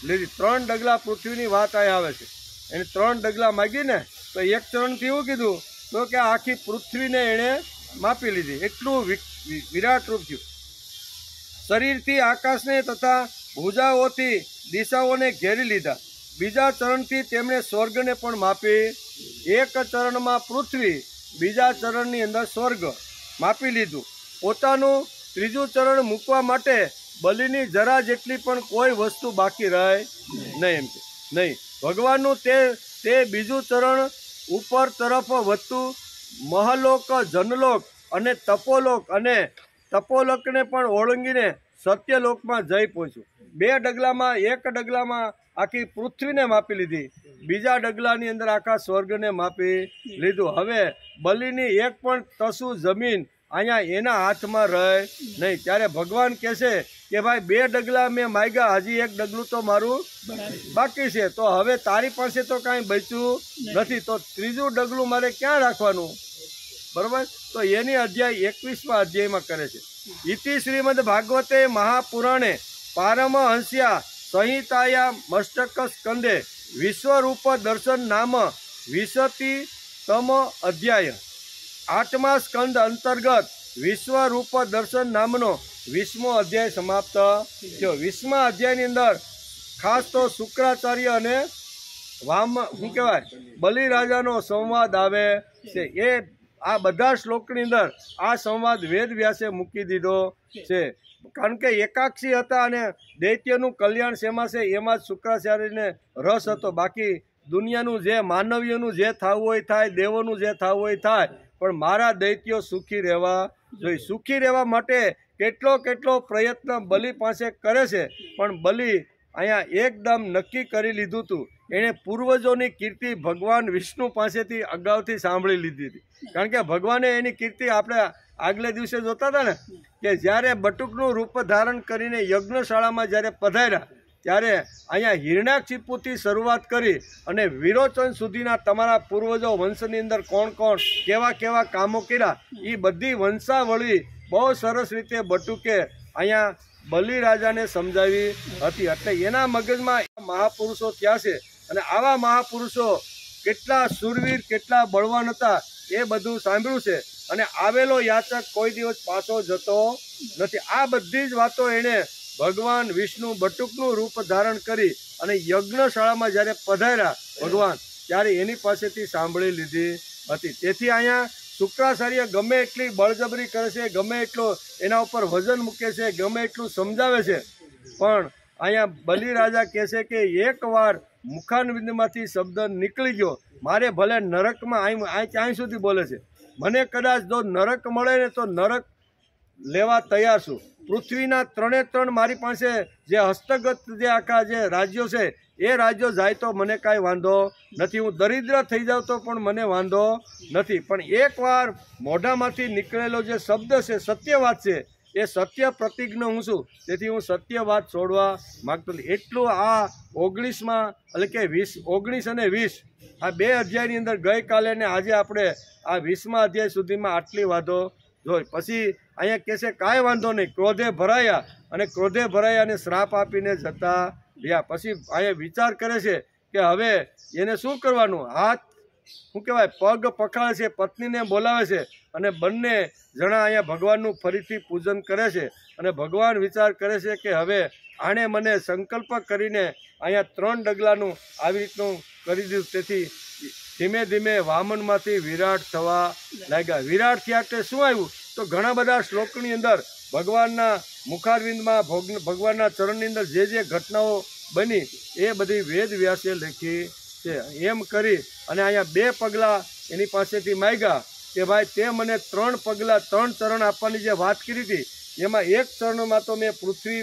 લીધી. 3 ડગલા પૃથ્વીની વાત અહીં આવે છે. એને 3 ડગલા માગી ને તો એક ચરણથી એવું કીધું તો કે આખી પૃથ્વીને એણે માપી લીધી. એટલું વિરાટ રૂપ થયું. શરીરથી આકાશને તથા ભુજાઓથી દિશાઓને ઘેરી લીધા. બીજા ચરણથી તેમણે સ્વર્ગને પણ માપી. એક ચરણમાં પૃથ્વી, બીજા ચરણની અંદર સ્વર્ગ માપી લીધું. પોતાનું ત્રીજું ચરણ મૂકવા માટે બલિની જરા જેટલી પણ કોઈ વસ્તુ બાકી રહે નહીં. નહીં ભગવાનનું તે બીજું ચરણ ઉપર તરફ વધતું મહાલોક, જનલોક અને તપોલોકને પણ ઓળંગીને સત્યલોકમાં જઈ પહોંચ્યું. 2 ડગલામાં, એક ડગલામાં આખી પૃથ્વીને માપી લીધી, બીજા ડગલાની અંદર આખા સ્વર્ગને માપી લીધું. હવે બલિની એક પણ તસુ જમીન અહીંયા એના હાથમાં રહે નહીં. ત્યારે ભગવાન કહે છે કે ભાઈ 2 ડગલા મેં માગ્યા, હજી 1 ડગલું તો મારું બાકી છે, તો હવે તારી પાસે તો કાંઈ બચ્યું નથી, તો ત્રીજું ડગલું મારે ક્યાં રાખવાનું? બરાબર. તો એની અધ્યાય 21મા અધ્યાયમાં કરે છે. ઇતિ શ્રીમદ ભાગવતે મહાપુરાણે પારમહંસ્યા સંહિતાયા મસ્તક સ્કંદે વિશ્વરૂપ દર્શન નામ 20તમ અધ્યાય. 8મા સ્કંદ અંતર્ગત વિશ્વરૂપ દર્શન નામનો 20મો અધ્યાય સમાપ્ત થયો. 20મા અધ્યાયની અંદર ખાસ તો શુક્રાચાર્ય અને શું કહેવાય બલિરાજાનો સંવાદ આવે છે. એ આ બધા શ્લોકની અંદર આ સંવાદ વેદ વ્યાસે મૂકી દીધો છે. કારણ કે એકાક્ષી હતા અને દૈત્યનું કલ્યાણ શેમાં છે એમાં જ શુક્રાચાર્યને રસ હતો. બાકી દુનિયાનું જે માનવીયનું જે થવું હોય થાય, દેવોનું જે થવું હોય થાય, પણ મારા દૈત્યો સુખી રહેવા જોઈએ. સુખી રહેવા માટે કેટલો કેટલો પ્રયત્ન બલિ પાસે કરે છે, પણ બલિ અહીંયા એકદમ નક્કી કરી લીધું હતું. એણે પૂર્વજોની કીર્તિ ભગવાન વિષ્ણુ પાસેથી અગાઉથી સાંભળી લીધી હતી. કારણ કે ભગવાને એની કીર્તિ આપણે આગલે દિવસે જોતા હતા ને, કે જ્યારે બટુકનું રૂપ ધારણ કરીને યજ્ઞશાળામાં જ્યારે પધાર્યા, ત્યારે અહીંયા હિરણ્યાક્ષિપુથી શરૂઆત કરી અને વિરોચન સુધીના તમારા પૂર્વજો વંશની અંદર કોણ કોણ કેવા કેવા કામો કર્યા, એ બધી વંશાવળી બહુ સરસ રીતે બટુકે અહીંયા બલિરાજાને સમજાવી હતી. એટલે એના મગજમાં મહાપુરુષો થયા છે, અને આવા મહાપુરુષો કેટલા શૂરવીર કેટલા બળવાન હતા એ બધું સાંભળ્યું છે. અને આવેલો યાચક કોઈ દિવસ પાછો જતો નથી. આ બધી જ વાતો એણે ભગવાન વિષ્ણુ બટુકનું રૂપ ધારણ કરી અને યજ્ઞશાળામાં જ્યારે પધાર્યા ભગવાન, ત્યારે એની પાસેથી સાંભળી લીધી હતી. તેથી અહીંયા શુક્રાચાર્ય ગમે એટલી બળજબરી કરે છે, ગમે એટલો એના ઉપર વજન મૂકે છે, ગમે એટલું સમજાવે છે, પણ અહીંયા બલિરાજા કહે છે કે એકવાર મુખારવિંદમાંથી શબ્દ નીકળી ગયો, મારે ભલે નરકમાં અહીં સુધી બોલે છે, મને કદાચ જો નરક મળે ને તો નરક લેવા તૈયાર છું. પૃથ્વીના 3 મારી પાસે જે હસ્તગત જે આખા જે રાજ્યો છે એ રાજ્યો જાય તો મને કાંઈ વાંધો નથી. હું દરિદ્ર થઈ જાઉં તો પણ મને વાંધો નથી. પણ એકવાર મોઢામાંથી નીકળેલો જે શબ્દ છે સત્ય વાત છે, એ સત્ય પ્રતિજ્ઞ હું છું. તેથી હું સત્ય વાત છોડવા માગતો નથી. એટલું આ 19માં એટલે કે 19 અને 20 આ 2 અધ્યાયની અંદર ગઈકાલે ને આજે આપણે આ 20મા અધ્યાય સુધીમાં આટલી વાતો જોઈ. પછી અહીંયા કહે છે કાંઈ વાંધો નહીં, ક્રોધે ભરાયા અને શ્રાપ આપીને જતા રહ્યા. પછી અહીંયા વિચાર કરે છે કે હવે એને શું કરવાનું. હાથ શું કહેવાય પગ પખાડે છે, પત્નીને બોલાવે છે, અને બંને જણા અહીંયા ભગવાનનું ફરીથી પૂજન કરે છે. અને ભગવાન વિચાર કરે છે કે હવે આણે મને સંકલ્પ કરીને અહીંયા 3 ડગલાનું આવી રીતનું કરી દીધું. તેથી ધીમે ધીમે વામનમાંથી વિરાટ થવા લાગ્યા. વિરાટ થયા એટલે શું આવ્યું તો ઘણા બધા શ્લોકની અંદર ભગવાનના મુખારવિંદમાં ભગવાનના ચરણની અંદર જે જે ઘટનાઓ બની એ બધી વેદ વ્યાસે લખી છે. એમ કરી અને અહીંયા 2 પગલાં એની પાસેથી માંગ્યા કે ભાઈ તે મને 3 પગલાં 3 ચરણ આપવાની જે વાત કરી હતી, એમાં 1 ચરણમાં તો મેં પૃથ્વી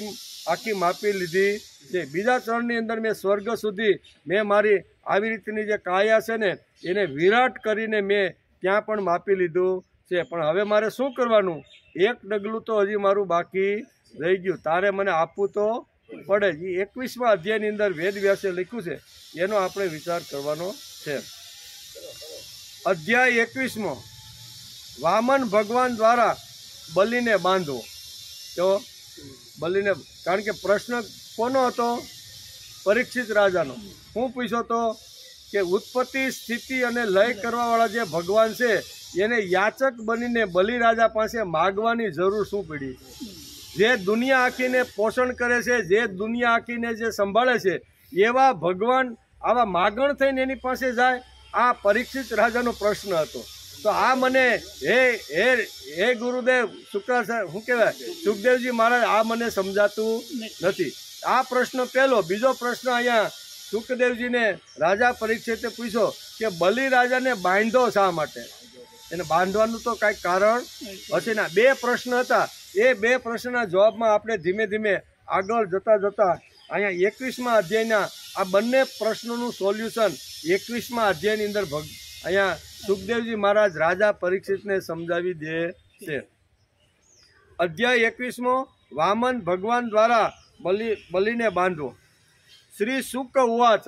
આખી માપી લીધી છે, બીજા ચરણની અંદર મેં સ્વર્ગ સુધી મેં મારી આવી રીતની જે કાયા છે ને એને વિરાટ કરીને મેં ત્યાં પણ માપી લીધું છે. પણ હવે મારે શું કરવાનું, 1 ડગલું તો હજી મારું બાકી રહી ગયું, તારે મને આપવું તો પડે. એ 21મા અધ્યાયની અંદર વેદ વ્યાસે લખ્યું છે, એનો આપણે વિચાર કરવાનો છે. અધ્યાય 21મો, વામન ભગવાન દ્વારા બલિને બાંધવો. તો બલિને, કારણ કે પ્રશ્ન કોનો હતો, પરીક્ષિત રાજાનો. હું પૂછ્યો તો કે ઉત્પત્તિ સ્થિતિ અને લય કરવાવાળા જે ભગવાન છે એને યાચક બનીને બલિરાજા પાસે માગવાની જરૂર શું પડી. જે દુનિયા આખીને પોષણ કરે છે, જે દુનિયા આખીને જે સંભાળે છે, એવા ભગવાન આવા માગણ થઈને એની પાસે જાય. આ પરીક્ષિત રાજાનો પ્રશ્ન હતો. તો આ મને હે ગુરુદેવ શુક્રાચાર્ય શું કહેવાય સુખદેવજી મહારાજ, આ મને સમજાતું નથી. આ પ્રશ્ન પહેલો. બીજો પ્રશ્ન અહીંયા સુખદેવજીને રાજા પરીક્ષિતે પૂછ્યો કે બલિરાજાને બાંધો શા માટે, એને બાંધવાનું તો કાંઈક કારણ હશે ને. 2 પ્રશ્ન હતા. એ 2 પ્રશ્નના જવાબમાં આપણે ધીમે ધીમે આગળ જતા અહીંયા 21મા અધ્યાયના આ બંને પ્રશ્નોનું સોલ્યુશન 21મા અધ્યાયની અંદર અહીંયા સુખદેવજી મહારાજ રાજા પરીક્ષિતને સમજાવી દે છે. અધ્યાય 21મો, વામન ભગવાન દ્વારા બલિને બાંધવો. શ્રી શુક ઉવાચ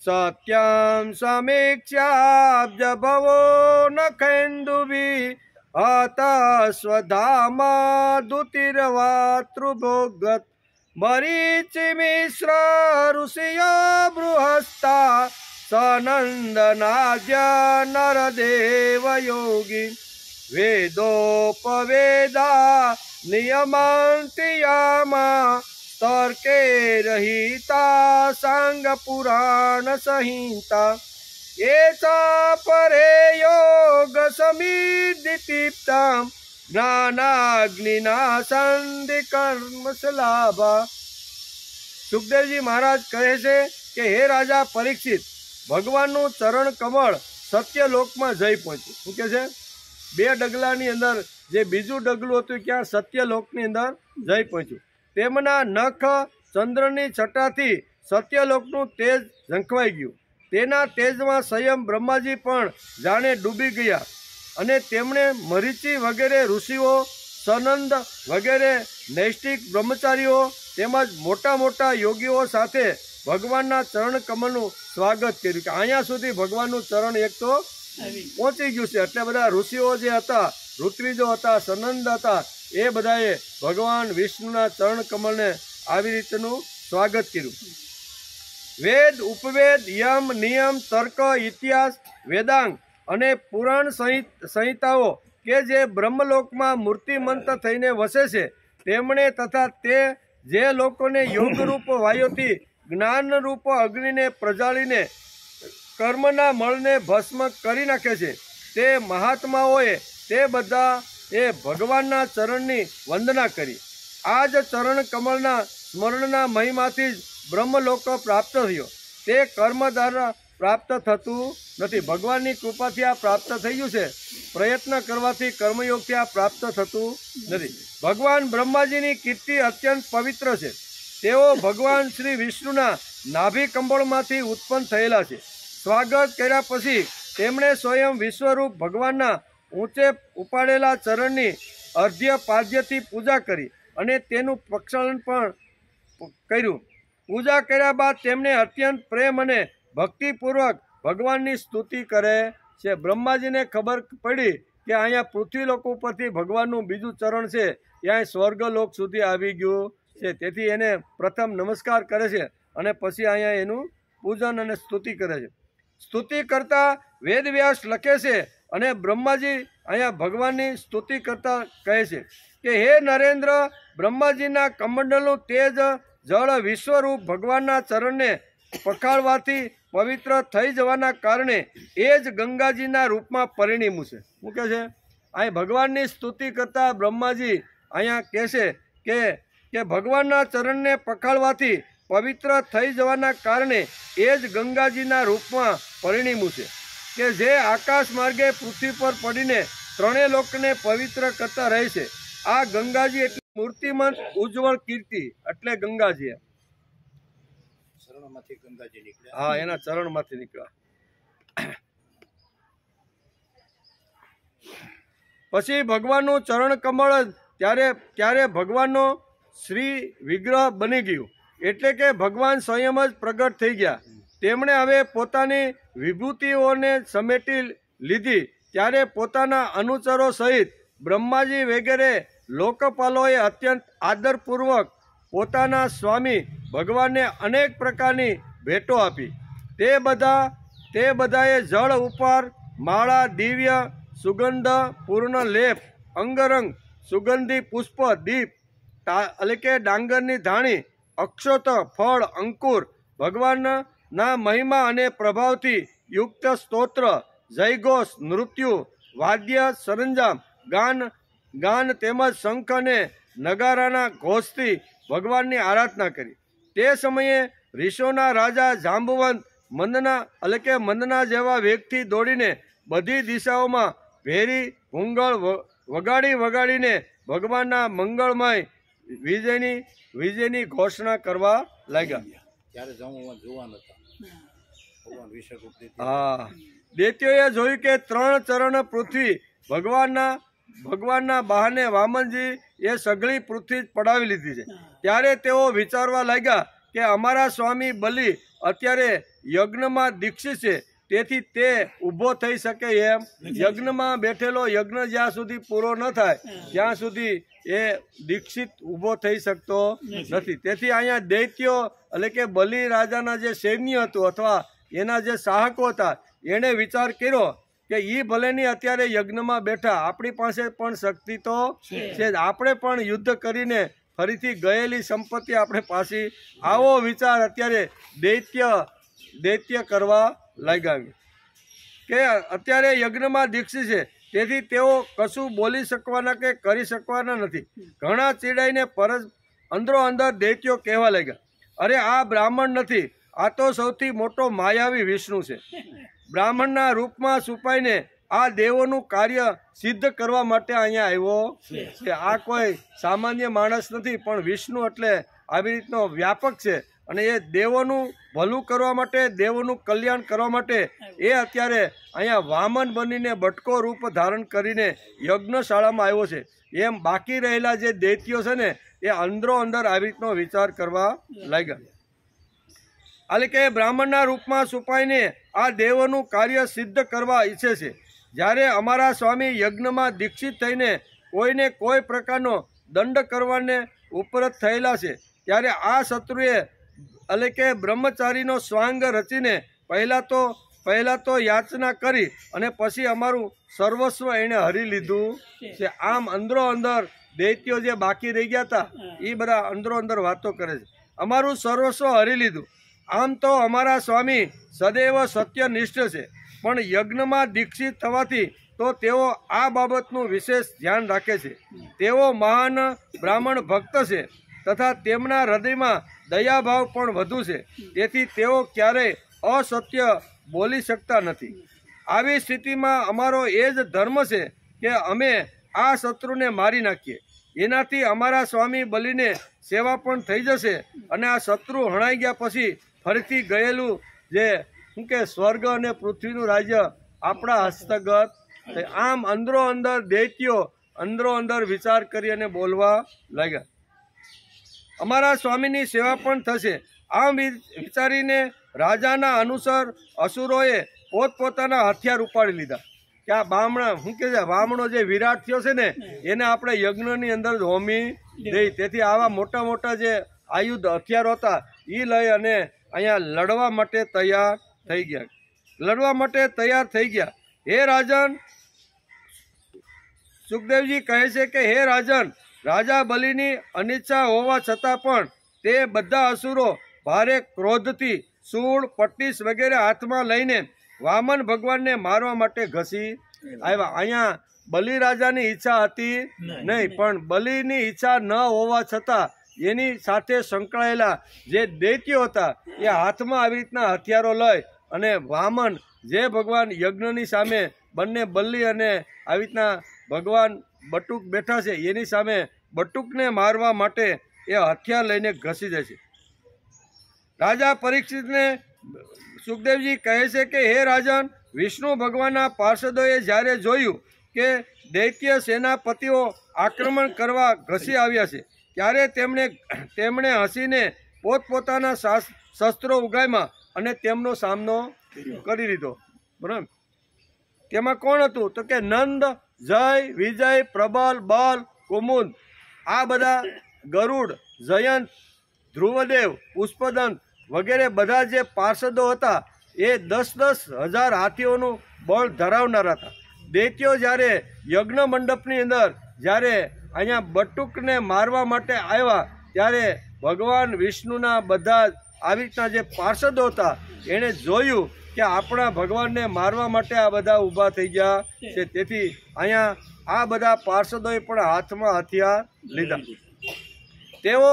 સત્યમ સમીક્ષાબ્જ ભવો નખેન્દુભિ હતા સ્વધામા દુતિર્વાતૃભોગત મરીચિ મિશ્ર ઋષિય બૃહસ્તા સનંદનાદ્ય નરદેવ યોગી વેદોપવેદા નિયમાંતિયામા તર્કે રહિતા સાંગ પુરાણ સંહિતા એચા પરે યોગ સમિદ્ધિતિપ્તામ જ્ઞાનાગ્નિના સંધિ કર્મ સલાભા. સુખદેવજી મહારાજ કહે છે કે હે રાજા પરીક્ષિત, ભગવાનનું ચરણ કમળ સત્યલોકમાં જઈ પહોંચ્યું. શું કે છે? 2 ડગલાની અંદર જે બીજું ડગલું હતું ક્યાં? સત્યલોકની અંદર જઈ પહોંચ્યું. તેમના નખ ચંદ્રની છટાથી સત્યલોકનું તેજ ઝંખવાઈ ગયું. તેના તેજમાં સ્વયં બ્રહ્માજી પણ જાણે ડૂબી ગયા અને તેમણે મરીચી વગેરે ઋષિઓ, સનંદ વગેરે નૈષ્ટિક બ્રહ્મચારીઓ તેમજ મોટા મોટા યોગીઓ સાથે ભગવાનના ચરણ કમળનું સ્વાગત કર્યું. કે અહીંયા સુધી ભગવાનનું ચરણ એક તો પહોંચી ગયું છે. એટલે બધા ઋષિઓ જે હતા, ઋત્વિજો હતા, સનંદ હતા, એ બધાએ ભગવાન વિષ્ણુના ચરણ કમળને આવી રીતનું સ્વાગત કર્યું. વેદ, ઉપવેદ, યમ, નિયમ, તર્ક, ઇતિહાસ, વેદાંગ અને પુરાણ સંહિતાઓ કે જે બ્રહ્મલોકમાં મૂર્તિમંત થઈને વસે છે, તેમણે તથા તે જે લોકોને યોગરૂપ વાયુથી જ્ઞાનરૂપ અગ્નિને પ્રજાળીને કર્મના મળને ભસ્મ કરી નાખે છે, તે મહાત્માઓએ તે બધા એ ભગવાનના ચરણની વંદના કરી. આ જ ચરણ કમળના સ્મરણના મહિમાથી જ બ્રહ્મલોક પ્રાપ્ત થયો. તે કર્મ દ્વારા પ્રાપ્ત થતું નથી. ભગવાનની કૃપાથી આ પ્રાપ્ત થઈ ગયું છે. પ્રયત્ન કરવાથી કર્મયોગથી આ પ્રાપ્ત થતું નથી. ભગવાન બ્રહ્માજીની કીર્તિ અત્યંત પવિત્ર છે. તેઓ ભગવાન શ્રી વિષ્ણુના નાભી કંબળમાંથી ઉત્પન્ન થયેલા છે. સ્વાગત કર્યા પછી તેમણે સ્વયં વિશ્વરૂપ ભગવાનના ઊંચે ઉપાડેલા ચરણની અર્ધ્ય પાદ્યથી પૂજા કરી અને તેનું પ્રક્ષાલન પણ કર્યું. પૂજા કર્યા બાદ તેમણે અત્યંત પ્રેમ અને ભક્તિપૂર્વક ભગવાનની સ્તુતિ કરે છે. બ્રહ્માજીને ખબર પડી કે અહીંયા પૃથ્વીલોક ઉપરથી ભગવાનનું બીજું ચરણ છે, ત્યાં સ્વર્ગલોક સુધી આવી ગયું છે. તેથી એને પ્રથમ નમસ્કાર કરે છે અને પછી અહીંયા એનું પૂજન અને સ્તુતિ કરે છે. સ્તુતિ કરતા વેદવ્યાસ લખે છે અને બ્રહ્માજી અહીંયા ભગવાનની સ્તુતિ કરતા કહે છે કે હે નરેન્દ્ર, બ્રહ્માજીના કમંડલનું તેજ જળ વિશ્વરૂપ ભગવાનના ચરણને પખાળવાથી પવિત્ર થઈ જવાના કારણે એ જ ગંગાજીના રૂપમાં પરિણમ્યું છે. શું કહે છે? અહીં ભગવાનની સ્તુતિ કરતા બ્રહ્માજી અહીંયા કહે છે કે ભગવાનના ચરણને પખાળવાથી પવિત્ર થઈ જવાના કારણે એ જ ગંગાજીના રૂપમાં પરિણમ્યું છે, કે જે આકાશ માર્ગે પૃથ્વી પર પડીને 3 લોકને પવિત્ર કરતા રહે છે. આ ગંગાજી એટલે મૂર્તિમંત ઉજ્જવળ કીર્તિ એટલે ગંગાજી. હા, એના ચરણમાંથી નીકળ્યા. પછી ભગવાનનું ચરણ કમળ ત્યારે ભગવાનનો શ્રી વિગ્રહ બની ગયું. એટલે કે ભગવાન સ્વયં જ પ્રગટ થઈ ગયા. તેમણે હવે પોતાની વિભૂતિઓને સમેટી લીધી. ત્યારે પોતાના અનુચરો સહિત બ્રહ્માજી વગેરે લોકપાલોએ અત્યંત આદરપૂર્વક પોતાના સ્વામી ભગવાનને અનેક પ્રકારની ભેટો આપી. તે બધાએ જળ ઉપહાર, માળા, દિવ્ય સુગંધ પૂર્ણ લેપ, અંગરંગ, સુગંધી પુષ્પ, દીપ એટલે કે ડાંગરની ધાણી, અક્ષત, ફળ, અંકુર, ભગવાનના મહિમા અને પ્રભાવથી યુક્ત સ્તોત્ર, જયઘોષ, નૃત્યુ, વાદ્ય, સરંજામ, ગાન તેમજ શંખ અને નગારાના ઘોષથી ભગવાનની આરાધના કરી. તે સમયે ઋષિઓના રાજા જાંબુવંત મંદના જેવા વેગથી દોડીને બધી દિશાઓમાં ભેરી ભૂંગળ વગાડીને ભગવાનના મંગળમય વિજયની ઘોષણા કરવા લાગ્યા. હા, દૈત્યોએ જોયું કે 3 ચરણ પૃથ્વી ભગવાનના બહાને વામનજી એ સઘળી પૃથ્વી પડાવી લીધી છે. ત્યારે તેઓ વિચારવા લાગ્યા કે અમારા સ્વામી બલિ અત્યારે યજ્ઞમાં દીક્ષિત છે, તેથી તે ઊભો થઈ શકે એમ. યજ્ઞમાં બેઠેલો યજ્ઞ જ્યાં સુધી પૂરો ન થાય ત્યાં સુધી એ દીક્ષિત ઊભો થઈ શકતો નથી. તેથી અહીંયા દૈત્યો એટલે કે બલિ રાજાના જે સૈન્ય હતું અથવા એના જે શાહકો હતા, એણે વિચાર કર્યો કે એ ભલેની અત્યારે યજ્ઞમાં બેઠા, આપણી પાસે પણ શક્તિ તો છે, આપણે પણ યુદ્ધ કરીને ફરીથી ગયેલી સંપત્તિ આપણે પાછી, આવો વિચાર અત્યારે દૈત્ય કરવા લાગ્યા કે અત્યારે યજ્ઞમાં દીક્ષિત છે, તેથી તેઓ કશું બોલી શકવાના કે કરી શકવાના નથી. ઘણા ચીડાઈને અંદરો અંદર દૈત્યો કહેવા લાગ્યા, અરે આ બ્રાહ્મણ નથી, આ તો સૌથી મોટો માયાવી વિષ્ણુ છે. બ્રાહ્મણના રૂપમાં છુપાઈને આ દેવોનું કાર્ય સિદ્ધ કરવા માટે અહીંયા આવ્યો છે. આ કોઈ સામાન્ય માણસ નથી, પણ વિષ્ણુ એટલે આવી રીતનો વ્યાપક છે. અને એ દેવોનું ભલું કરવા માટે, દેવોનું કલ્યાણ કરવા માટે એ અત્યારે અહીંયા વામન બનીને બટકો રૂપ ધારણ કરીને યજ્ઞશાળામાં આવ્યો છે. એમ બાકી રહેલા જે દૈત્યો છે ને એ અંદરો અંદર આવી રીતનો વિચાર કરવા લાગ્યા. એટલે કે બ્રાહ્મણના રૂપમાં છુપાઈને આ દેવોનું કાર્ય સિદ્ધ કરવા ઈચ્છે છે. જ્યારે અમારા સ્વામી યજ્ઞમાં દીક્ષિત થઈને કોઈને કોઈ પ્રકારનો દંડ કરવાને ઉપરત થયેલા છે, ત્યારે આ શત્રુએ એટલે કે બ્રહ્મચારીનો સ્વાંગ રચીને પહેલા તો યાચના કરી અને પછી અમારું સર્વસ્વ એણે હરી લીધું છે. આમ અંદરો અંદર દૈત્યો જે બાકી રહી ગયા હતા એ બધા અંદરો અંદર વાતો કરે છે. અમારું સર્વસ્વ હરી લીધું. આમ તો અમારા સ્વામી સદૈવ સત્યનિષ્ઠ છે, પણ યજ્ઞમાં દીક્ષિત થવાથી તો તેઓ આ બાબતનું વિશેષ ધ્યાન રાખે છે. તેઓ મહાન બ્રાહ્મણ ભક્ત છે તથા તેમના હૃદયમાં દયાભાવ પણ વધુ છે. તેથી તેઓ ક્યારેય અસત્ય બોલી શકતા નથી. આવી સ્થિતિમાં અમારો એ જ ધર્મ છે કે અમે આ શત્રુને મારી નાખીએ. એનાથી અમારા સ્વામી બલિને સેવા પણ થઈ જશે અને આ શત્રુ હણાઈ ગયા પછી ફરીથી ગયેલું જે શું કે સ્વર્ગ અને પૃથ્વીનું રાજ્ય આપણા હસ્તગત. આમ અંદરો અંદર દૈત્યો અંદરો અંદર વિચાર કરી અને બોલવા લાગ્યા. અમારા સ્વામીની સેવા પણ થશે. આમ વિચારીને રાજાના અનુસાર અસુરોએ પોતપોતાના હથિયાર ઉપાડી લીધા કે આ શું કે છે વામણો જે વિરાટ થયો છે ને એને આપણે યજ્ઞની અંદર જ હોમી દઈ. તેથી આવા મોટા મોટા જે આયુધ હથિયારો હતા એ લઈ અને અહીંયા લડવા માટે તૈયાર થઈ ગયા. હે રાજન, સુખદેવજી કહે છે કે હે રાજન, રાજા બલિની અનિચ્છા હોવા છતાં પણ તે બધા અસુરો ભારે ક્રોધથી શૂળ, પટ્ટીસ વગેરે હાથમાં લઈને વામન ભગવાનને મારવા માટે ઘસી આવ્યા. અહીંયા બલિ રાજાની ઈચ્છા હતી નહીં, પણ બલિની ઈચ્છા ન હોવા છતાં એની સાથે સંકળાયેલા જે દૈત્યો હતા એ હાથમાં આવી રીતના હથિયારો લઈ અને વામન જે ભગવાન યજ્ઞની સામે બંને બલિ અને આવી રીતના ભગવાન બટુક બેઠા છે એની સામે બટુકને મારવા માટે એ હથિયાર લઈને ઘસી જાય છે. રાજા પરીક્ષિતને સુખદેવજી કહે છે કે હે રાજન, વિષ્ણુ ભગવાનના પાર્ષદોએ જ્યારે જોયું કે દૈત્ય સેનાપતિઓ આક્રમણ કરવા ઘસી આવ્યા છે ત્યારે તેમણે હસીને પોતપોતાના શસ્ત્રો ઉગામ્યા અને તેમનો સામનો કરી લીધો. બરાબર. તેમાં કોણ હતું તો કે નંદ, જય, વિજય, પ્રબલ, બલ, કુમુદ, આ બધા ગરુડ, જયંત, ધ્રુવદેવ, પુષ્પદંત વગેરે બધા જે પાર્ષદો હતા એ 10,000 હાથીઓનું બળ ધરાવનારા હતા. દૈત્યો જ્યારે યજ્ઞ મંડપની અંદર જ્યારે અહીંયા બટુકને મારવા માટે આવ્યા ત્યારે ભગવાન વિષ્ણુના બધા આવી રીતના જે પાર્ષદો હતા એણે જોયું કે આપણા ભગવાનને મારવા માટે આ બધા ઊભા થઈ ગયા છે. તેથી અહીંયા આ બધા પાર્ષદોએ પણ હાથમાં હથિયાર લીધા. તેઓ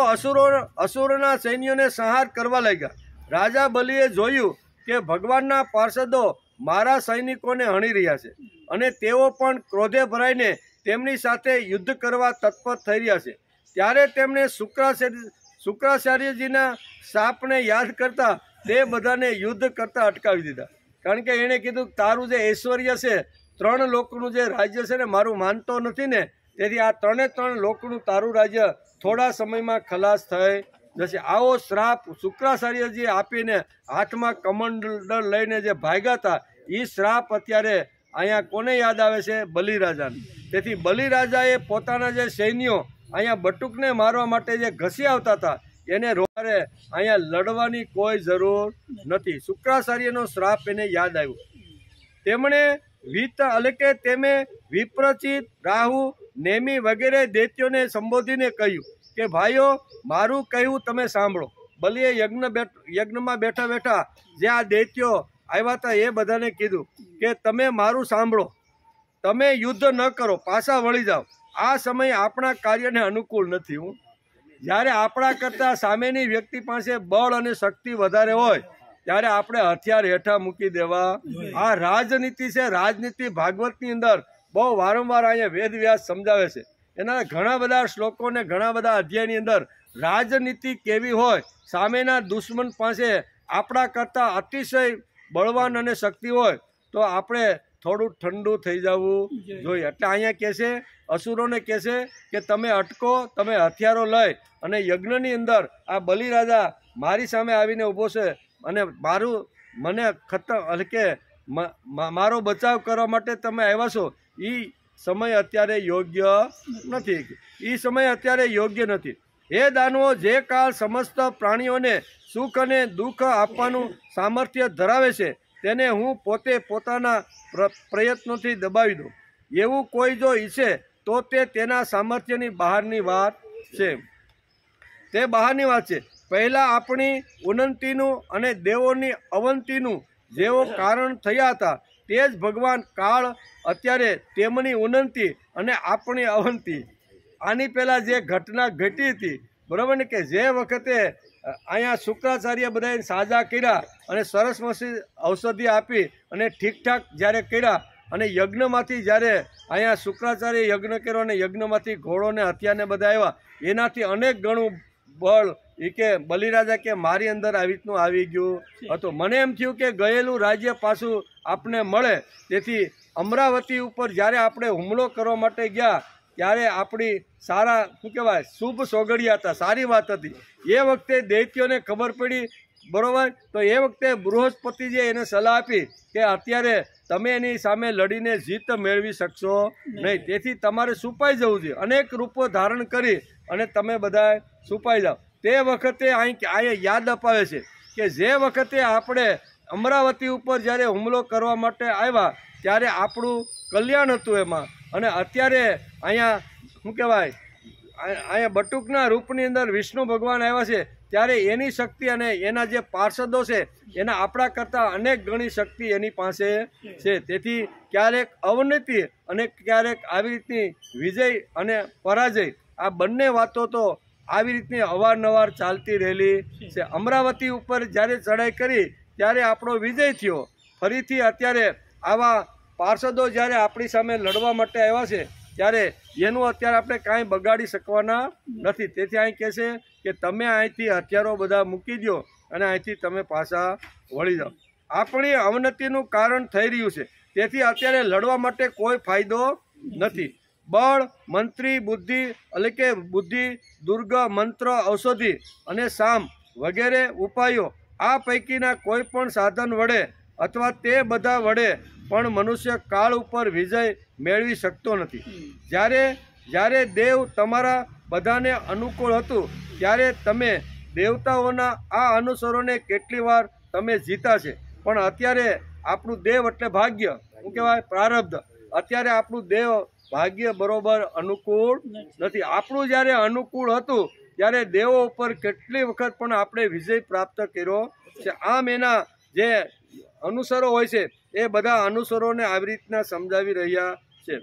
અસુરોના સૈન્યોને સંહાર કરવા લાગ્યા. રાજા બલિએ જોયું કે ભગવાનના પાર્ષદો મારા સૈનિકોને હણી રહ્યા છે અને તેઓ પણ ક્રોધે ભરાઈને તેમની સાથે યુદ્ધ કરવા તત્પર થઈ રહ્યા છે. ત્યારે તેમણે શુક્રાચાર્યજીના શાપને યાદ કરતા તે બધાને યુદ્ધ કરતા અટકાવી દીધા. કારણ કે એણે કીધું તારું જે ઐશ્વર્ય છે, 3 લોકનું જે રાજ્ય છે ને મારું માનતો નથી ને, તેથી આ 3 લોકનું તારું રાજ્ય થોડા સમયમાં ખલાસ થઈ જશે. આવો શ્રાપ શુક્રાચાર્યજી આપીને હાથમાં કમંડળ લઈને જે ભાગ્યા હતા એ શ્રાપ અત્યારે અહીંયા કોને યાદ આવે છે? બલિરાજાને. તેથી બલિરાજાએ પોતાના જે સૈન્યો અહીંયા બટુકને મારવા માટે જે ઘસી આવતા હતા એને રોકારે અહીંયા લડવાની કોઈ જરૂર નથી. શુક્રાચાર્યનો શ્રાપ એને યાદ આવ્યો. તેમણે વિપ્રચિત, રાહુ, નેમિ વગેરે દૈત્યોને સંબોધીને કહ્યું કે ભાઈઓ, મારું કહ્યું તમે સાંભળો. બલિએ યજ્ઞમાં બેઠા બેઠા જે આ દૈત્યો આવ્યા હતા એ બધાને કીધું કે તમે મારું સાંભળો, તમે યુદ્ધ ન કરો, પાછા વળી જાઓ. આ સમય આપણા કાર્યને અનુકૂળ નથી. જ્યારે આપણા કરતાં સામેની વ્યક્તિ પાસે બળ અને શક્તિ વધારે હોય ત્યારે આપણે હથિયાર હેઠા મૂકી દેવા. આ રાજનીતિ છે. રાજનીતિ ભાગવતની અંદર બહુ વારંવાર અહીંયા વેદવ્યાસ સમજાવે છે. એના ઘણા બધા શ્લોકો ને ઘણા બધા અધ્યાયની અંદર રાજનીતિ કેવી હોય, સામેના દુશ્મન પાસે આપણા કરતાં અતિશય બળવાન અને શક્તિ હોય તો આપણે થોડું ઠંડુ થઈ જવું જોઈએ. એટલે અહીંયા કહે છે, અસુરોને કહે છે કે તમે અટકો, તમે હથિયારો લઈ અને યજ્ઞની અંદર આ બલિરાજા મારી સામે આવીને ઊભો છે અને મને કે મારો બચાવ કરવા માટે તમે આવ્યા છો, એ સમય અત્યારે યોગ્ય નથી. એ સમય અત્યારે યોગ્ય નથી. હે દાનવો, જે કાળ સમસ્ત પ્રાણીઓને સુખ અને દુઃખ આપવાનું સામર્થ્ય ધરાવે છે તેને હું પોતે પોતાના પ્રયત્નોથી દબાવી દઉં. એવું કોઈ જો ઈચ્છે તો તે તેના સામર્થ્યની બહારની વાત છે. તે બહારની વાત છે. પહેલાં આપણી ઉન્નતિનું અને દેવોની અવનતિનું જેઓ કારણ થયા હતા તે જ ભગવાન કાળ અત્યારે તેમની ઉન્નતિ અને આપણી અવનતિ. આની પહેલાં જે ઘટના ઘટી હતી, બરાબર ને, કે જે વખતે અહીંયા શુક્રાચાર્ય બધાને સાજા કર્યા અને સરસ મસી ઔષધિ આપી અને ઠીકઠાક જ્યારે કર્યા અને યજ્ઞમાંથી જ્યારે અહીંયા શુક્રાચાર્ય યજ્ઞ કર્યો અને યજ્ઞમાંથી ઘોડોને હથિયારને બધા આવ્યા, એનાથી અનેક ગણું બળ એ કે બલિરાજા કે મારી અંદર આવી રીતનું આવી ગયું હતું. મને એમ થયું કે ગયેલું રાજ્ય પાછું આપને મળે. તેથી અમરાવતી ઉપર જ્યારે આપણે હુમલો કરવા માટે ગયા ત્યારે આપણી સારા શું કહેવાય શુભ સોગડિયા હતા, સારી વાત હતી. એ વખતે દૈત્યોને ખબર પડી, બરાબર, તો એ વખતે બૃહસ્પતિજીએ એને સલાહ આપી કે અત્યારે તમે એની સામે લડીને જીત મેળવી શકશો નહીં, તેથી તમારે છુપાઈ જવું જોઈએ. અનેક રૂપો ધારણ કરી અને તમે બધા છુપાઈ જાઓ. તે વખતે અહીં યાદ અપાવે છે કે જે વખતે આપણે અમરાવતી ઉપર જ્યારે હુમલો કરવા માટે આવ્યા ત્યારે આપણું કલ્યાણ હતું એમાં, અને અત્યારે અહીંયા શું કહેવાય અહીંયા બટુકના રૂપની અંદર વિષ્ણુ ભગવાન આવ્યા છે ત્યારે એની શક્તિ અને એના જે પાર્ષદો છે એના આપણા કરતાં અનેક ગણી શક્તિ એની પાસે છે. તેથી ક્યારેક અવનતિ અને ક્યારેક આવી રીતની વિજય અને પરાજય, આ બંને વાતો તો આવી રીતની અવારનવાર ચાલતી રહેલી છે. અમરાવતી ઉપર જ્યારે ચડાઈ કરી ત્યારે આપણો વિજય થયો. ફરીથી અત્યારે આવા પાર્ષદો જ્યારે આપણી સામે લડવા માટે આવ્યા છે ત્યારે એનું અત્યારે આપણે કાંઈ બગાડી શકવાના નથી. તેથી અહીં કહે છે કે તમે અહીંથી હથિયારો બધા મૂકી દો અને અહીંથી તમે પાછા વળી જાઓ. આપણી અવનતિનું કારણ થઈ રહ્યું છે, તેથી અત્યારે લડવા માટે કોઈ ફાયદો નથી. બળ, મંત્રી, બુદ્ધિ એટલે કે બુદ્ધિ, દુર્ગ, મંત્ર, ઔષધિ અને સામ વગેરે ઉપાયો, આ પૈકીના કોઈ પણ સાધન વડે અથવા તે બધા વડે પણ મનુષ્ય કાળ ઉપર વિજય મેળવી શકતો નથી. જ્યારે દેવ તમારા બધાને અનુકૂળ હતું ત્યારે તમે દેવતાઓના આ અનુસરોને કેટલી વાર તમે જીતા છે, પણ અત્યારે આપણું દેવ એટલે ભાગ્ય, શું કહેવાય પ્રારબ્ધ, અત્યારે આપણું દેવ ભાગ્ય બરોબર અનુકૂળ નથી. આપણું જ્યારે અનુકૂળ હતું ત્યારે દેવો ઉપર કેટલી વખત પણ આપણે વિજય પ્રાપ્ત કર્યો છે. આમ એના જે અનુસરો હોય છે એ બધા અનુસરોને આવી રીતના સમજાવી રહ્યા છે.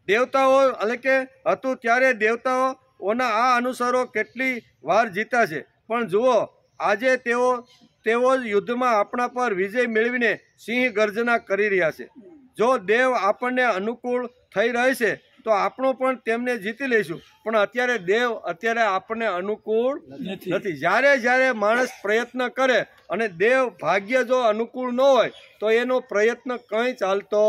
દેવતાઓ એટલે કે હતું ત્યારે દેવતાઓના આ અનુસરો કેટલી વાર જીતા છે, પણ જુઓ આજે તેઓ યુદ્ધમાં આપણા પર વિજય મેળવીને સિંહ ગર્જના કરી રહ્યા છે. જો દેવ આપણને અનુકૂળ થઈ રહે છે તો આપણો પણ તેમને જીતી લઈશું, પણ અત્યારે દેવ અત્યારે આપણને અનુકૂળ નથી. જ્યારે માણસ પ્રયત્ન કરે અને દેવ ભાગ્ય જો અનુકૂળ ન હોય તો એનો પ્રયત્ન કંઈ ચાલતો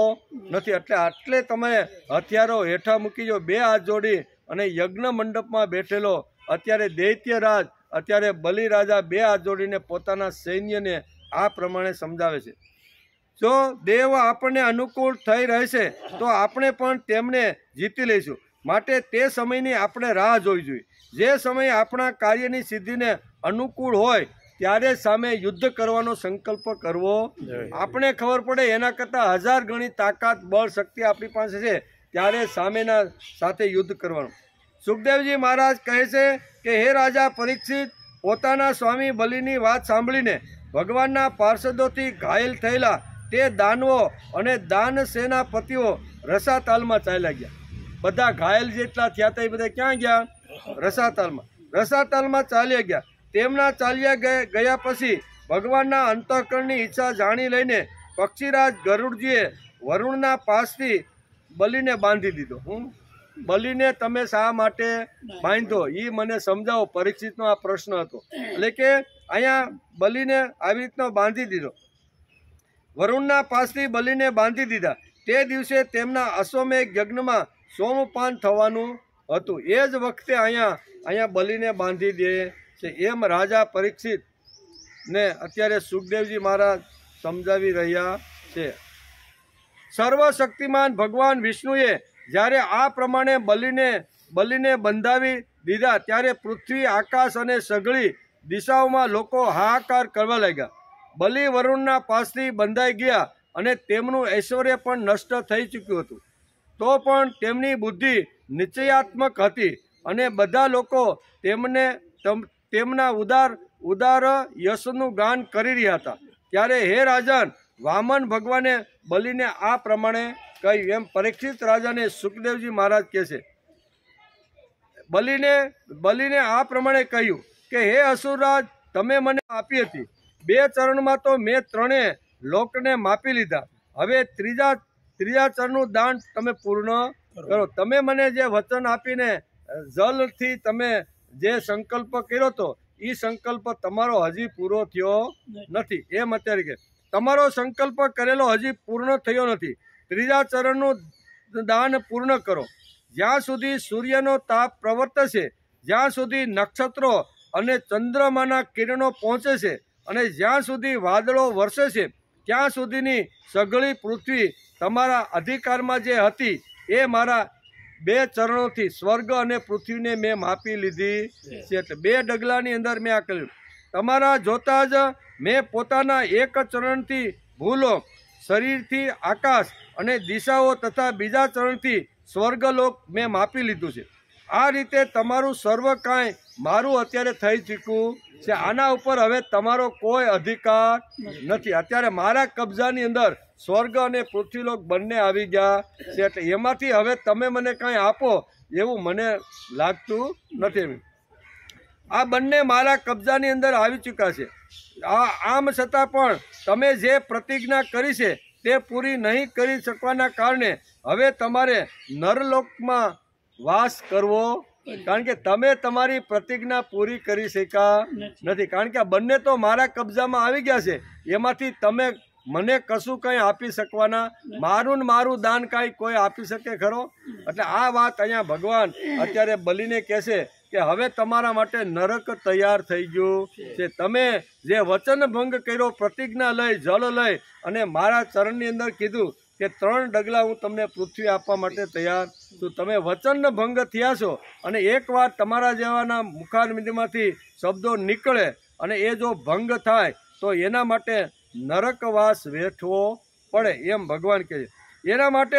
નથી. એટલે તમે હથિયારો હેઠા મૂકી જો, બે હાથ જોડી અને યજ્ઞ મંડપમાં બેઠેલો અત્યારે દૈત્યરાજ, અત્યારે બલિરાજા બે હાથ જોડીને પોતાના સૈન્યને આ પ્રમાણે સમજાવે છે. જો દેવ આપણને અનુકૂળ થઈ રહેશે તો આપણે પણ તેમને જીતી લઈશું. માટે તે સમયની આપણે રાહ જોવી જોઈએ. જે સમય આપણા કાર્યની સિદ્ધિને અનુકૂળ હોય ત્યારે સામે યુદ્ધ કરવાનો સંકલ્પ કરવો. આપણે ખબર પડે એના કરતાં 1000 ગણી તાકાત, બળ, શક્તિ આપણી પાસે છે ત્યારે સામેના સાથે યુદ્ધ કરવાનું. સુખદેવજી મહારાજ કહે છે કે હે રાજા પરીક્ષિત, પોતાના સ્વામી બલિની વાત સાંભળીને ભગવાનના પાર્ષદોથી ઘાયલ થયેલા તે દાનવો અને દાન સેનાપતિઓ રસાતાલમાં ચાલ્યા ગયા. બધા ઘાયલ જેટલા થયા હતા એ બધા ક્યાં ગયા? રસાતાલમાં. રસાતલમાં ચાલ્યા ગયા. તેમના ચાલ્યા ગયા પછી ભગવાનના અંતઃકરણની ઈચ્છા જાણી લઈને પક્ષીરાજ ગરુડજીએ વરુણના પાસથી બલિને બાંધી દીધો. બલિને તમે શા માટે બાંધ્યો એ મને સમજાવો. પરીક્ષિતનો આ પ્રશ્ન હતો. એટલે કે અહીંયા બલિને આવી રીતનો બાંધી દીધો. વરુણના પાસથી બલિને બાંધી દીધા. તે દિવસે તેમના અશ્વમેઘ યજ્ઞમાં સોમપાન થવાનું હતું. એ જ વખતે અહીંયા બલિને બાંધી દે છે. એમ રાજા પરીક્ષિત ને અત્યારે સુખદેવજી મહારાજ સમજાવી રહ્યા છે. સર્વશક્તિમાન ભગવાન વિષ્ણુએ જ્યારે આ પ્રમાણે બલિને બંધાવી દીધા ત્યારે પૃથ્વી, આકાશ અને સઘળી દિશાઓમાં લોકો હાહાકાર કરવા લાગ્યા. બલિ વરુણના પાસથી બંધાઈ ગયા અને તેમનું ઐશ્વર્ય પણ નષ્ટ થઈ ચૂક્યું હતું. તો પણ તેમની બુદ્ધિ નિશ્ચયાત્મક હતી અને બધા લોકો તેમના ઉદાર યશનું ગાન કરી રહ્યા હતા. ત્યારે હે રાજન, વામન ભગવાને બલિને આ પ્રમાણે કહ્યું. એમ પરીક્ષિત રાજાને સુખદેવજી મહારાજ કહે છે, બલિને આ પ્રમાણે કહ્યું કે હે અસુરરાજ, તમે મને આપી હતી 2 ચરણમાં તો મેં 3 લોકને માપી લીધા. હવે ત્રીજા ચરણનું દાન તમે પૂર્ણ કરો. તમે મને જે વચન આપીને જલથી તમે જે સંકલ્પ કર્યો હતો એ સંકલ્પ તમારો હજી પૂરો થયો નથી. એમ અત્યારે કે તમારો સંકલ્પ કરેલો હજી પૂર્ણ થયો નથી. 3જા ચરણનું દાન પૂર્ણ કરો. જ્યાં સુધી સૂર્યનો તાપ પ્રવર્તશે, જ્યાં સુધી નક્ષત્રો અને ચંદ્રમાના કિરણો પહોંચે છે અને જ્યાં સુધી વાદળો વરસે છે, ત્યાં સુધીની સઘળી પૃથ્વી તમારા અધિકારમાં જે હતી એ મારા 2 ચરણોથી સ્વર્ગ અને પૃથ્વીને મેં માપી લીધી છે. એટલે 2 ડગલાની અંદર મેં આ કર્યું. તમારા જોતા જ મેં પોતાના 1 ચરણથી ભૂલોક, શરીરથી આકાશ અને દિશાઓ તથા બીજા ચરણથી સ્વર્ગલોક મેં માપી લીધું છે. આ રીતે તમારું સર્વ કાંઈ મારું અત્યારે થઈ ચૂક્યું છે. આના ઉપર હવે તમારો કોઈ અધિકાર નથી. અત્યારે મારા કબજાની અંદર સ્વર્ગ અને પૃથ્વીલોક બંને આવી ગયા છે. એટલે એમાંથી હવે તમે મને કાંઈ આપો એવું મને લાગતું નથી. આ બંને મારા કબજાની અંદર આવી ચૂક્યા છે. આમ છતાં પણ તમે જે પ્રતિજ્ઞા કરી છે તે પૂરી નહીં કરી શકવાના કારણે હવે તમારે નરલોકમાં વાસ કરવો. કારણ કે તમે તમારી પ્રતિજ્ઞા પૂરી કરી શક્યા નથી. કારણ કે આ બંને તો મારા કબજામાં આવી ગયા છે. એમાંથી તમે મને કશું કંઈ આપી શકવાના, મારું દાન કાંઈ કોઈ આપી શકે ખરો? એટલે આ વાત અહીંયા ભગવાન અત્યારે બલિને કહેશે કે હવે તમારા માટે નરક તૈયાર થઈ ગયું છે. તમે જે વચન ભંગ કર્યો, પ્રતિજ્ઞા લઈ, જળ લઈ અને મારા ચરણની અંદર કીધું કે 3 ડગલા હું તમને પૃથ્વી આપવા માટે તૈયાર છું. તમે વચન ભંગ થયા છો અને એકવાર તમારા જેવાના મુખારવિંદમાંથી શબ્દો નીકળે અને એ જો ભંગ થાય તો એના માટે નરકવાસ વેઠવો પડે. એમ ભગવાન કહે છે. એના માટે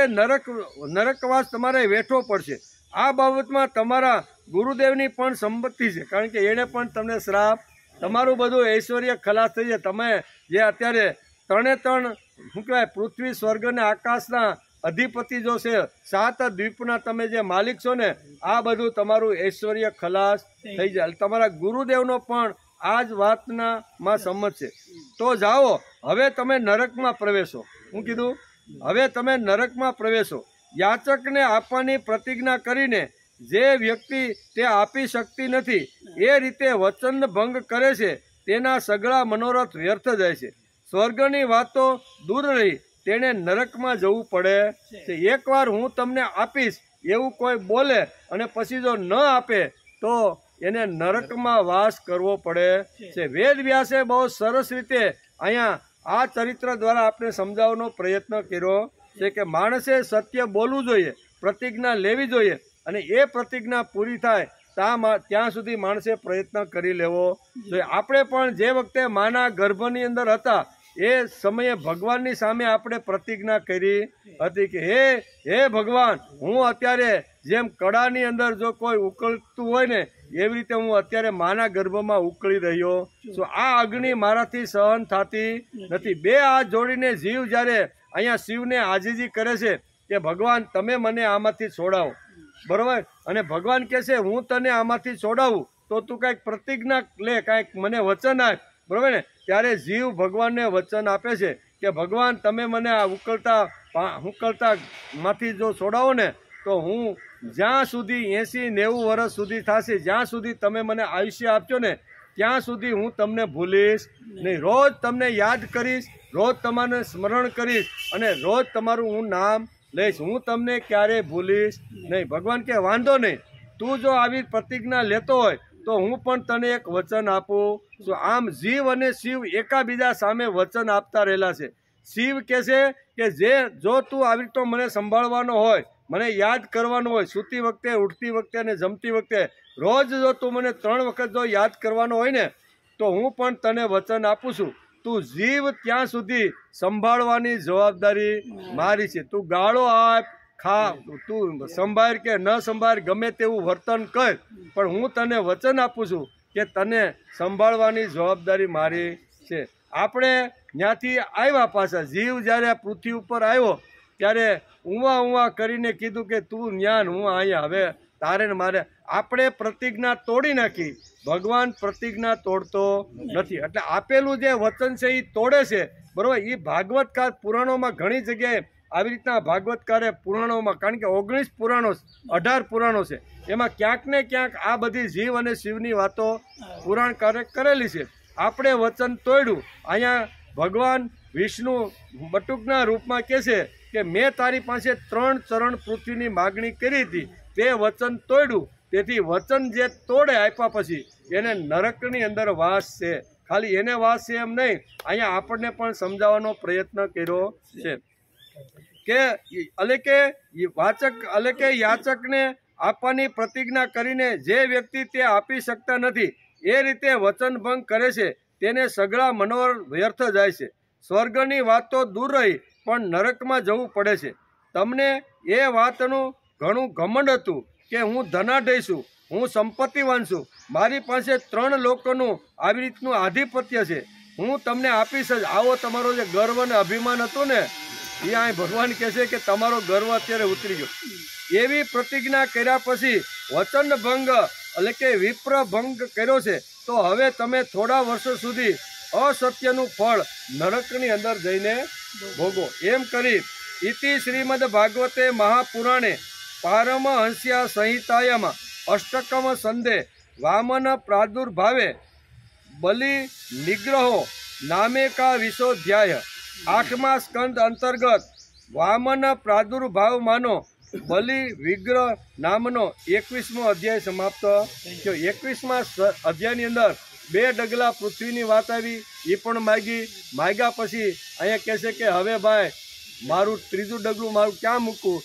નરકવાસ તમારે વેઠવો પડશે. આ બાબતમાં તમારા ગુરુદેવની પણ સંમતિ છે. કારણ કે એણે પણ તમને શ્રાપ, તમારું બધું ઐશ્વર્ય ખલાસ થઈ જાય. તમે જે અત્યારે 3 શું કહેવાય, પૃથ્વી, સ્વર્ગ અને આકાશના અધિપતિ જો છે, 7 દ્વીપના તમે જે માલિક છો ને, આ બધું તમારું ઐશ્વર્ય ખલાસ થઈ જાય. તમારા ગુરુદેવનો પણ આ જ વાતમાં સંમત છે. તો જાઓ, હવે તમે નરકમાં પ્રવેશો. હું કીધું? હવે તમે નરકમાં પ્રવેશો. યાચકને આપવાની પ્રતિજ્ઞા કરીને જે વ્યક્તિ તે આપી શકતી નથી, એ રીતે વચન ભંગ કરે છે, તેના સઘળા મનોરથ વ્યર્થ જાય છે. સ્વર્ગની વાતો દૂર રહી તેણે નરકમાં જવું પડે છે. એકવાર હું તમને આપીશ એવું કોઈ બોલે અને પછી જો ન આપે તો એને નરકમાં વાસ કરવો પડે છે. વેદ વ્યાસે બહુ સરસ રીતે અહીંયા આ ચરિત્ર દ્વારા આપણે સમજાવવાનો પ્રયત્ન કર્યો છે કે માણસે સત્ય બોલવું જોઈએ, પ્રતિજ્ઞા લેવી જોઈએ અને એ પ્રતિજ્ઞા પૂરી થાય ત્યાં સુધી માણસે પ્રયત્ન કરી લેવો જોઈએ. આપણે પણ જે વખતે માના ગર્ભની અંદર હતા એ સમયે ભગવાનની સામે આપણે પ્રતિજ્ઞા કરી હતી કે હે ભગવાન, હું અત્યારે જેમ કડાની અંદર જો કોઈ ઉકળતું હોય ને એવી રીતે હું અત્યારે માના ગર્ભમાં ઉકળી રહ્યો છું. આ અગ્નિ મારાથી સહન થતી નથી. 2 હાથ જોડીને જીવ જ્યારે અહીંયા શિવને આજીજી કરે છે કે ભગવાન તમે મને આમાંથી છોડાવો, બરોબર, અને ભગવાન કહે છે હું તને આમાંથી છોડાવું તો તું કાંઈક પ્રતિજ્ઞા લે, કાંઈક મને વચન આપ, બરાબર ને? ત્યારે જીવ ભગવાનને વચન આપે છે કે ભગવાન તમે મને આ ઉકળતા માંથી જો છોડાવો ને તો હું જ્યાં સુધી 80-90 વર્ષ સુધી થશે, જ્યાં સુધી તમે મને આયુષ્ય આપજો ને ત્યાં સુધી હું તમને ભૂલીશ નહીં. રોજ તમને યાદ કરીશ, રોજ તમારે સ્મરણ કરીશ અને રોજ તમારું હું નામ લઈશ. હું તમને ક્યારેય ભૂલીશ નહીં. ભગવાન કે વાંધો નહીં, તું જો આવી પ્રતિજ્ઞા લેતો હોય તો હું પણ તને એક વચન આપું છું. આમ જીવ અને શિવ એકાબીજા સામે વચન આપતા રહેલા છે. શિવ કહે છે કે જો તું આવી તો મને સંભાળવાનો હોય, મને યાદ કરવાનો હોય, સૂતી વખતે, ઉઠતી વખતે અને જમતી વખતે રોજ જો તું મને 3 વખત જો યાદ કરવાનો હોય ને તો હું પણ તને વચન આપું છું. તું જીવ ત્યાં સુધી સંભાળવાની જવાબદારી મારી છે. તું ગાળો આપ, ખા, તું સંભાળ કે ન સંભાળ, ગમે તેવું વર્તન કર, પણ હું તને વચન આપું છું કે તને સંભાળવાની જવાબદારી મારી છે. આપણે ત્યાંથી આવ્યા પાછા, જીવ જ્યારે આ પૃથ્વી ઉપર આવ્યો ત્યારે ઉવા કરીને કીધું કે તું જ્ઞાન, હું અહીંયા, હવે તારે ને મારે. આપણે પ્રતિજ્ઞા તોડી નાખી, ભગવાન પ્રતિજ્ઞા તોડતો નથી. એટલે આપેલું જે વચન છે એ તોડે છે, બરાબર? એ ભાગવતકાર પુરાણોમાં ઘણી જગ્યાએ આવી રીતના ભાગવતકારે પુરાણોમાં, કારણ કે 19 પુરાણો, 18 પુરાણો છે, એમાં ક્યાંક ને ક્યાંક આ બધી જીવ અને શિવની વાતો પુરાણકારે કરેલી છે. આપણે વચન તોડ્યું. અહીંયા ભગવાન વિષ્ણુ બટુકના રૂપમાં કહે છે કે મેં તારી પાસે 3 ચરણ પૃથ્વીની માગણી કરી હતી, તે વચન તોડ્યું. તેથી વચન જે તોડે આપ્યા પછી એને નરકની અંદર વાસ છે. ખાલી એને વાસ છે એમ નહીં, અહીંયા આપણને પણ સમજાવવાનો પ્રયત્ન કર્યો છે કે યાચકને આપવાની પ્રતિજ્ઞા કરીને જે વ્યક્તિ તે આપી શકતા નથી એ રીતે વચનભંગ કરે છે તેને સઘળા મનોહર વ્યર્થ જાય છે. સ્વર્ગની વાત તો દૂર રહી પણ નરકમાં જવું પડે છે. તમને એ વાતનું ઘણું ઘમંડ હતું કે હું ધનાઢ્ય છું, હું સંપત્તિવાન છું, મારી પાસે 3 લોકોનું આવી રીતનું આધિપત્ય છે, હું તમને આપીશ જ. આવો તમારો જે ગર્વ અને અભિમાન હતું ને એ અહીં ભગવાન કહે છે કે તમારો ગર્વ અત્યારે ઉતરી ગયો. એવી પ્રતિજ્ઞા કર્યા પછી વચનભંગ એટલે કે વિપ્રભંગ કર્યો છે તો હવે તમે થોડા વર્ષો સુધી અસત્યનું ફળ નરકની અંદર જઈને ભોગો. એમ કરી ઇતિ શ્રીમદ ભાગવતે મહાપુરાણે પારમહંસ્યા સંહિતાયામાં અષ્ટકમ સંધે વામન પ્રાદુર્ભાવે બલિ નિગ્રહો નામે કા વિશોધ્યાય 8મા સ્કંદ અંતર્ગત વામન પ્રાદુર્ભાવ માનો બલિ વિગ્રહ નામનો 21મો અધ્યાય સમાપ્ત થયો. 21મા અધ્યાયની અંદર 2 ડગલા પૃથ્વીની વાત આવી, એ પણ માગ્યા પછી અહીંયા કહે છે કે હવે ભાઈ મારું 3જું ડગલું મારું ક્યાં મૂકવું?